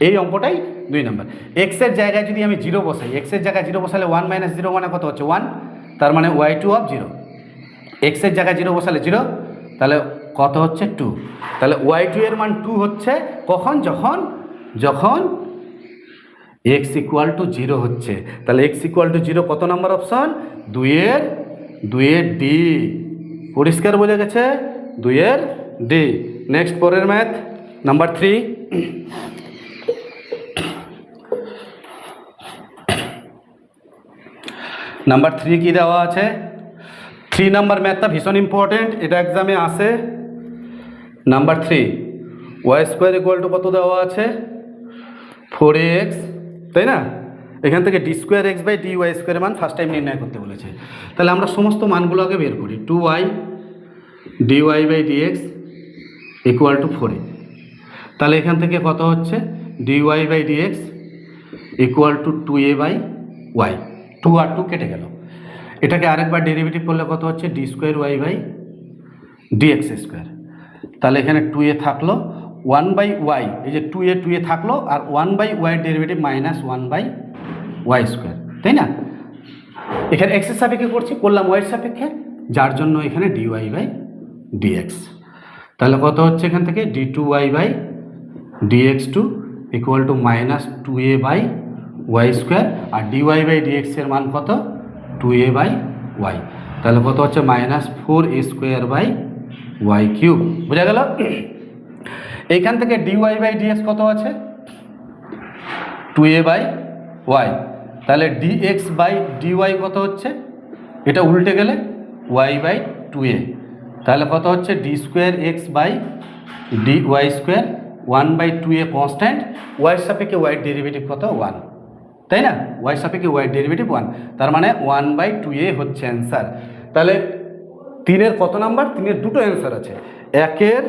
A: এই অঙ্কটাই 2 নাম্বার। এক্সের জায়গায় যদি আমি 0 বসাই, এক্সের জায়গায় 0 বসালে 1 মাইনাস 0 মানে কত হচ্ছে 1, তার মানে ওয়াই টু অফ 0। এক্সের জায়গায় 0 বসালে 0, তাহলে কত হচ্ছে 2। তাহলে ওয়াই টু এর মান 2 হচ্ছে কখন, যখন এক্স ইকুয়াল টু 0 হচ্ছে। তাহলে এক্স ইকুয়াল টু 0 কত নাম্বার অপশন, 2-এর ডি। পরিষ্কার বোঝা গেছে, 2-এর ডি। নেক্সট পরের ম্যাথ নাম্বার 3। নাম্বার 3 কি দেওয়া আছে, 3 নাম্বার ম্যাথটা ভীষণ ইম্পর্টেন্ট, এটা এক্সামে আসে। Number 3, y square equal to কত দেওয়া আছে 4ax, তাই না? এখান থেকে d square x by d y স্কোয়ারের মান ফার্স্ট টাইম নির্ণয় করতে বলেছে। তাহলে আমরা সমস্ত মানগুলো আগে বের করি। 2y dy by dx equal to 4a। তাহলে এখান থেকে কত হচ্ছে dy by dx equal to 2a by y, 2 আর 2 কেটে গেল। এটাকে আরেকবার ডেরিভেটিভ করলে কত হচ্ছে d square y by dx square. তাহলে এখানে 2a থাকলো, 1 বাই ওয়াই, এই যে 2a থাকলো, আর 1 বাই ওয়াইয়ের derivative minus 1 by y square, তাই না? এখানে এক্সের সাপেক্ষে করলাম ওয়াইয়ের সাপেক্ষে, যার জন্য এখানে ডিওয়াই বাই ডিএক্স। তাহলে কত হচ্ছে এখান থেকে d2y by dx two equal to minus 2a by y square, আর dy বাই dx এর মান কত 2a বাই ওয়াই। তাহলে কত হচ্ছে minus 4a square by y cube. বোঝা গেল? এইখান থেকে dy বাই dx কত আছে 2a বাই ওয়াই। তাহলে dx বাই dy কত হচ্ছে, এটা উল্টে গেলে y বাই 2a। তাহলে কত হচ্ছে d square x by d y square, 1 by 2a constant, ওয়াইয়ের সাপেক্ষে ওয়াইয়ের ডেরিভেটিভ কত 1, তাই না? ওয়াইয়ের সাপেক্ষে ওয়াইয়ের ডেরিভেটিভ 1, তার মানে 1 বাই 2a হচ্ছে অ্যান্সার। তাহলে 3-এর কত নাম্বার, 3-এর দুটো অ্যান্সার আছে, একের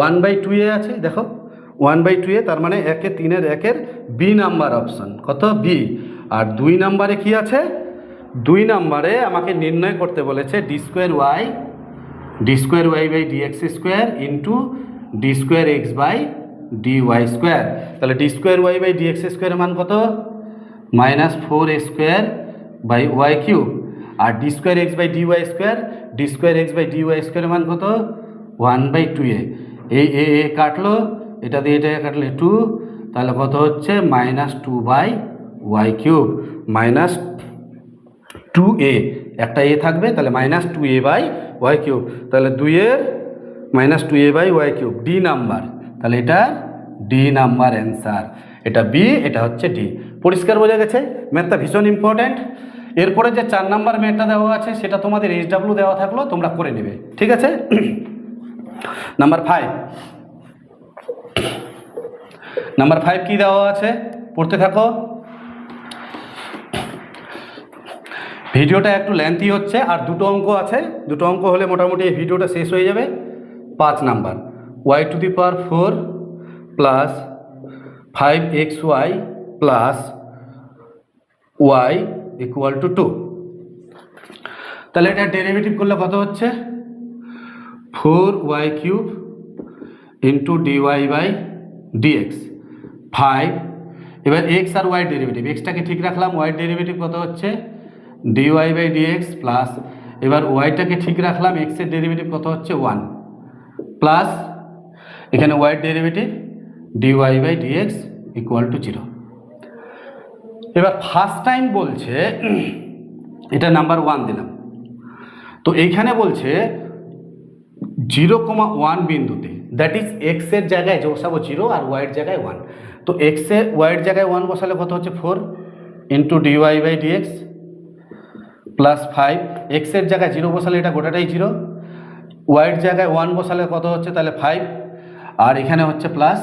A: 1 বাই 2a আছে, দেখো 1 বাই 2a, তার মানে 3-এর বি নাম্বার অপশন, কত বি। আর 2 নাম্বারে কি আছে, 2 নাম্বারে আমাকে নির্ণয় করতে বলেছে d square y by dx square into d square x by d y square. তাহলে d square y by dx স্কোয়ারের মান কত minus 4a square by y cube, আর d square x by d y square, d square x by d y স্কোয়ারের মান কত 1 বাই 2a। এই এ কাটলো, এটা দিয়ে এটা কাটলে 2, তাহলে কত হচ্ছে minus 2 by y cube, minus 2a, একটা এ থাকবে, তাহলে minus 2a by y cube. তাহলে 2-এর minus 2a by y cube, D number. তাহলে এটা ডি নাম্বার অ্যান্সার, এটা বি, এটা হচ্ছে ডি। পরিষ্কার বোঝা গেছে? ম্যাথটা ভীষণ ইম্পর্ট্যান্ট। এরপরে যে 4 নাম্বার ম্যাথটা দেওয়া আছে সেটা তোমাদের HW দেওয়া থাকলো, তোমরা করে নেবে, ঠিক আছে? নাম্বার 5 কি দেওয়া আছে পড়তে থাকো। ভিডিওটা একটু লেন্থি হচ্ছে, আর দুটো অঙ্ক আছে, দুটো অঙ্ক হলে মোটামুটি এই ভিডিওটা শেষ হয়ে যাবে। 5 number, y⁴ plus 5xy plus y = 2। তাহলে এটা ডেরিভেটিভ করলে কত হচ্ছে? 4y³ into dy/dx 5। এবার x আর y ডেরিভেটিভ, এক্সটাকে ঠিক রাখলাম, y ডেরিভেটিভ কত হচ্ছে? dy/dx প্লাস, এবার ওয়াইটাকে ঠিক রাখলাম, x এর ডেরিভেটিভ কত হচ্ছে? 1 প্লাস এখানে y ডেরিভেটিভ dy/dx = 0। এবার ফার্স্ট টাইম বলছে, এটা নাম্বার 1 দিলাম, তো এইখানে বলছে 0,1 বিন্দুতে, দ্যাট ইজ এক্স এর জায়গায় বসাবো 0 আর ওয়াইয়ের জায়গায় 1। তো ওয়াইয়ের জায়গায় 1 বসালে কত হচ্ছে? 4 ইন্টু dy/dx প্লাস 5। এক্স এর জায়গায় 0 বসালে এটা গোটাটাই 0, ওয়াইয়ের জায়গায় 1 বসালে কত হচ্ছে? তাহলে 5, আর এখানে হচ্ছে প্লাস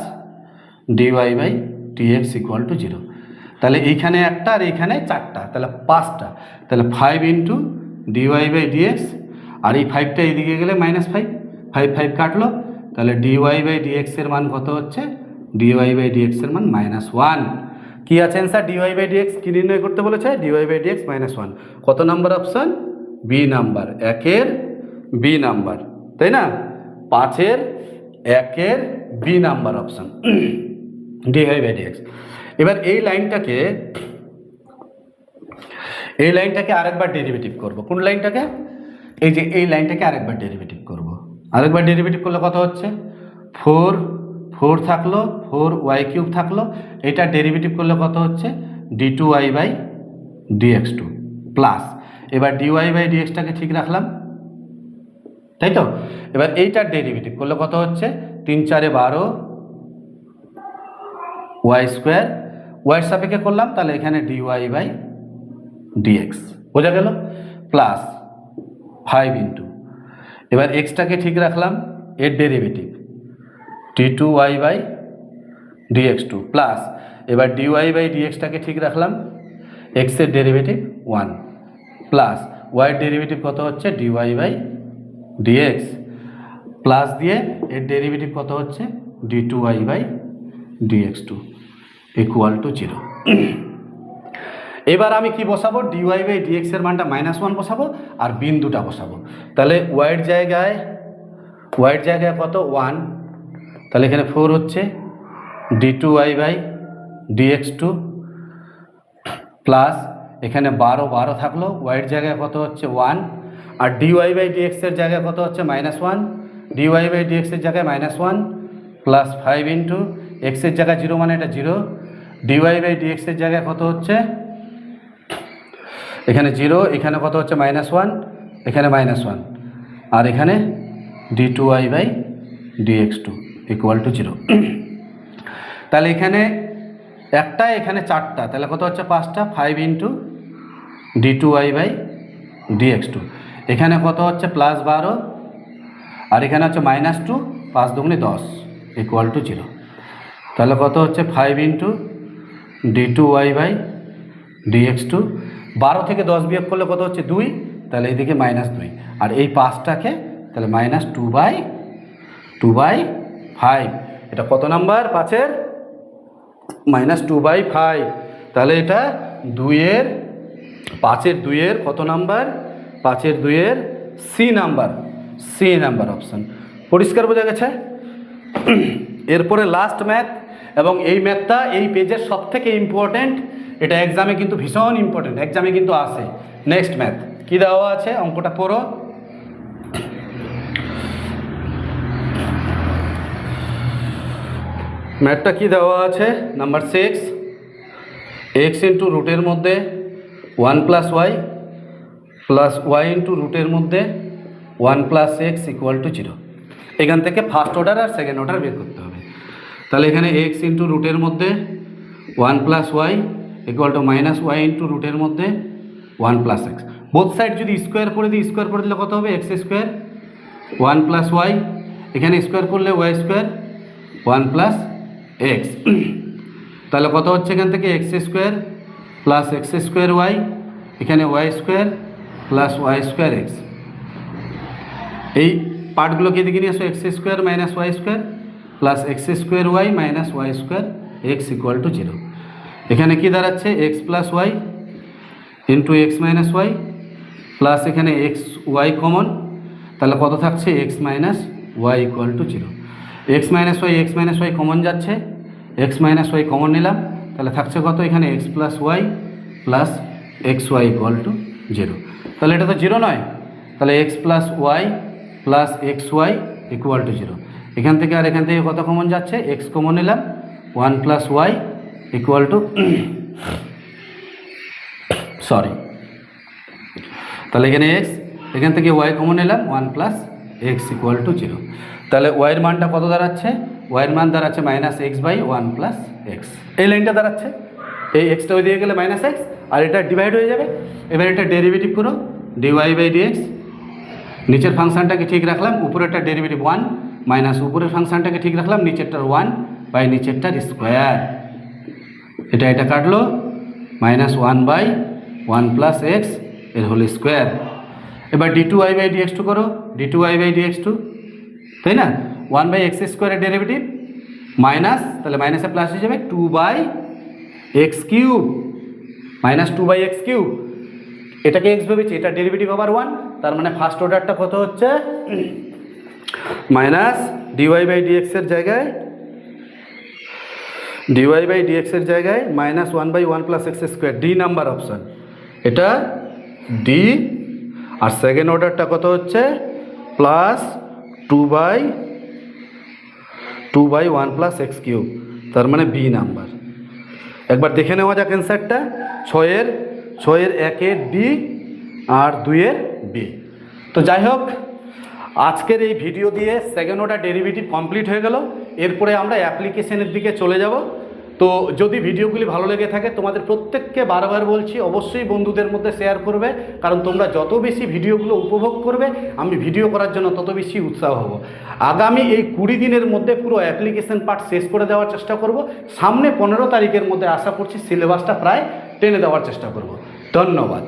A: dy/dx = 0। তাহলে এইখানে একটা আর এইখানে 4টা, তাহলে 5টা, তাহলে 5 ইন্টু dy/dx, আর এই 5টা এইদিকে গেলে -5, 5 কাটলো, তাহলে dy/dx এর মান কত হচ্ছে? dy/dx এর মান -1। কি আছে অ্যান্সার? dy/dx কি নির্ণয় করতে বলেছে? dy/dx -1। কত নাম্বার অপশন? বি নাম্বার, 1-এর বি নাম্বার, তাই না? 5-এর 1-এর বি নাম্বার অপশন dy/dx। এবার এই লাইনটাকে আরেকবার ডেরিভেটিভ করব। কোন লাইনটাকে? এই যে এই লাইনটাকে আরেকবার ডেরিভেটিভ করব। আরেকবার ডেরিভেটিভ করলে কত হচ্ছে? 4 থাকলো, 4y³ থাকলো, এটা ডেরিভেটিভ করলে কত হচ্ছে? d2y/dx2 প্লাস, এবার dy/dxটাকে ঠিক রাখলাম, তাই তো? এবার এইটার ডেরিভেটিভ করলে কত হচ্ছে? 3×4 = 12 y², ওয়াইয়ের সাপেক্ষে করলাম, তাহলে এখানে dy/dx বোঝা গেল, প্লাস 5 ইন্টু, এবার এক্সটাকে ঠিক রাখলাম, এর ডেরিভেটিভ d2y/dx2 প্লাস, এবার dy/dxটাকে ঠিক রাখলাম, এক্স এর ডেরিভেটিভ 1 প্লাস ওয়াইয়ের ডেরিভেটিভ কত হচ্ছে? dy/dx প্লাস দিয়ে এর ডেরিভেটিভ কত হচ্ছে? d2y/dx2 = 0। এবার আমি কি বসাবো? dy/dx এর মানটা -1 বসাবো আর বিন্দুটা বসাবো। তাহলে ওয়াইয়ের জায়গায় কত? 1, তাহলে এখানে 4 হচ্ছে d2y/dx2 প্লাস এখানে 12 থাকলো, ওয়াইয়ের জায়গায় কত হচ্ছে? 1, আর dy/dx এর জায়গায় কত হচ্ছে? -1, dy/dx এর জায়গায় -1 প্লাস 5 ইন্টু এক্স এর জায়গায় 0 মানে এটা 0, dy/dx এর জায়গায় কত হচ্ছে? এখানে 0, এখানে কত হচ্ছে? -1, এখানে -1, আর এখানে d2y/dx2 = 0। তাহলে এখানে একটা, এখানে 4টা, তাহলে কত হচ্ছে? 5টা, 5 ইন্টু d2y/dx2, এখানে কত হচ্ছে? +12, আর এখানে হচ্ছে -2, 5 দুগুণে 10 = 0। তাহলে কত হচ্ছে? 5 ইন্টু d2y/dx2, 12 থেকে 10 বিয়োগ করলে কত হচ্ছে? 2, তাহলে এইদিকে -2, আর এই 5টাকে তাহলে -2/5। এটা কত নাম্বার? 5-এর -2/5। তাহলে এটা 5-এর 2-এর কত নাম্বার? 5-এর 2-এর সি নাম্বার অপশন। পরিষ্কার বোঝা গেছে? এরপরে লাস্ট ম্যাথ, এবং এই ম্যাথটা এই পেজের সব থেকে ইম্পর্টেন্ট, এটা এক্সামে কিন্তু ভীষণ ইম্পর্টেন্ট, এক্সামে কিন্তু আসে। নেক্সট ম্যাথ কি দেওয়া আছে? অঙ্কটা পড়ো। ম্যাথটা কি দেওয়া আছে? নাম্বার 6, x ইন্টু রুটের মধ্যে 1 + y প্লাস y ইন্টু রুটের মধ্যে 1 + x = 0। এখান থেকে ফার্স্ট অর্ডার আর সেকেন্ড অর্ডার বের করতে হবে। তাহলে এখানে x ইন্টু রুটের মধ্যে 1 + y = -y ইন্টু রুটের মধ্যে 1 + x। বোথ সাইড যদি স্কোয়ার করে দিই, স্কোয়ার করে দিলে কত হবে? x² 1 + y, এখানে স্কোয়ার করলে y² 1 + x, তাহলে কত হচ্ছে? এখান থেকে x² + x² y এখানে y square plus y square x, এই পার্টগুলোকে এদিকে নিয়ে আসো, x square minus y square plus x square y minus y square x equal to 0। এখানে কি দাঁড়াচ্ছে x plus y into x minus y plus এখানে এক্স ওয়াই কমন, তাহলে কত থাকছে x minus y equal to 0। X minus y common যাচ্ছে, এক্স মাইনাস ওয়াই কমন নিলাম, তাহলে থাকছে কত এখানে x plus y plus x y equal to 0। তাহলে এটা তো 0 নয়, তাহলে x plus y plus x y equal to 0। এখান থেকে আর এখান থেকে কত কমন যাচ্ছে এক্স কমন নিলাম, 1 প্লাস ওয়াই ইকুয়াল টু তাহলে এখানে এক্স, এখান থেকে ওয়াই কমন নিলাম 1 প্লাস এক্স ইকুয়াল টু 0। তাহলে ওয়াইয়ের মানটা কত দাঁড়াচ্ছে, ওয়াইয়ের মান দাঁড়াচ্ছে minus x by 1 plus x, এই লাইনটা দাঁড়াচ্ছে। এই এক্সটা ওই দিয়ে গেলে মাইনাস এক্স আর এটা ডিভাইড হয়ে যাবে। এবার এটা ডেরিভেটিভ করো, ডিওয়াই বাই ডিএক্স, নিচের ফাংশানটাকে ঠিক রাখলাম, উপরেরটা ডেরিভেটিভ 1 মাইনাস উপরের ফাংশানটাকে ঠিক রাখলাম, নিচেরটার 1 বাই নিচেরটার স্কোয়ার, এটা কাটলো মাইনাস 1 বাই 1 প্লাস এক্স এর হোল স্কোয়ার। এবার d2y বাই dx2 করো, d2y বাই dx2, তাই না, 1 বাই এক্স স্কোয়ারের ডেরিভেটিভ মাইনাস, তাহলে মাইনাসে প্লাস হয়ে যাবে 2 by x cube minus 2 by x cube, এটাকে এক্স ভেবেছি, এটা ডেরিভেটিভ আবার 1, তার মানে ফার্স্ট অর্ডারটা কত হচ্ছে মাইনাস ডিওয়াই বাই ডিএক্সের জায়গায় minus 1 by 1 plus x square, d number option, এটা ডি। আর সেকেন্ড অর্ডারটা কত হচ্ছে plus 2 by 1 plus x cube, তার মানে বি নাম্বার। একবার দেখে নেওয়া যাক অ্যান্সারটা, 6-এর 1-এর ডি আর 2-এর বি। তো যাই হোক, আজকের এই ভিডিও দিয়ে সেকেন্ড অর্ডার ডেরিভেটিভ কমপ্লিট হয়ে গেল। এরপরে আমরা অ্যাপ্লিকেশনের দিকে চলে যাব। তো যদি ভিডিওগুলি ভালো লেগে থাকে, তোমাদের প্রত্যেককে বারবার বলছি অবশ্যই বন্ধুদের মধ্যে শেয়ার করবে, কারণ তোমরা যত বেশি ভিডিওগুলো উপভোগ করবে আমি ভিডিও করার জন্য তত বেশি উৎসাহ হব। আগামী এই 20 দিনের মধ্যে পুরো অ্যাপ্লিকেশন পার্ট শেষ করে দেওয়ার চেষ্টা করব। সামনে 15 তারিখের মধ্যে আশা করছি সিলেবাসটা প্রায় টেনে দেওয়ার চেষ্টা করব। ধন্যবাদ।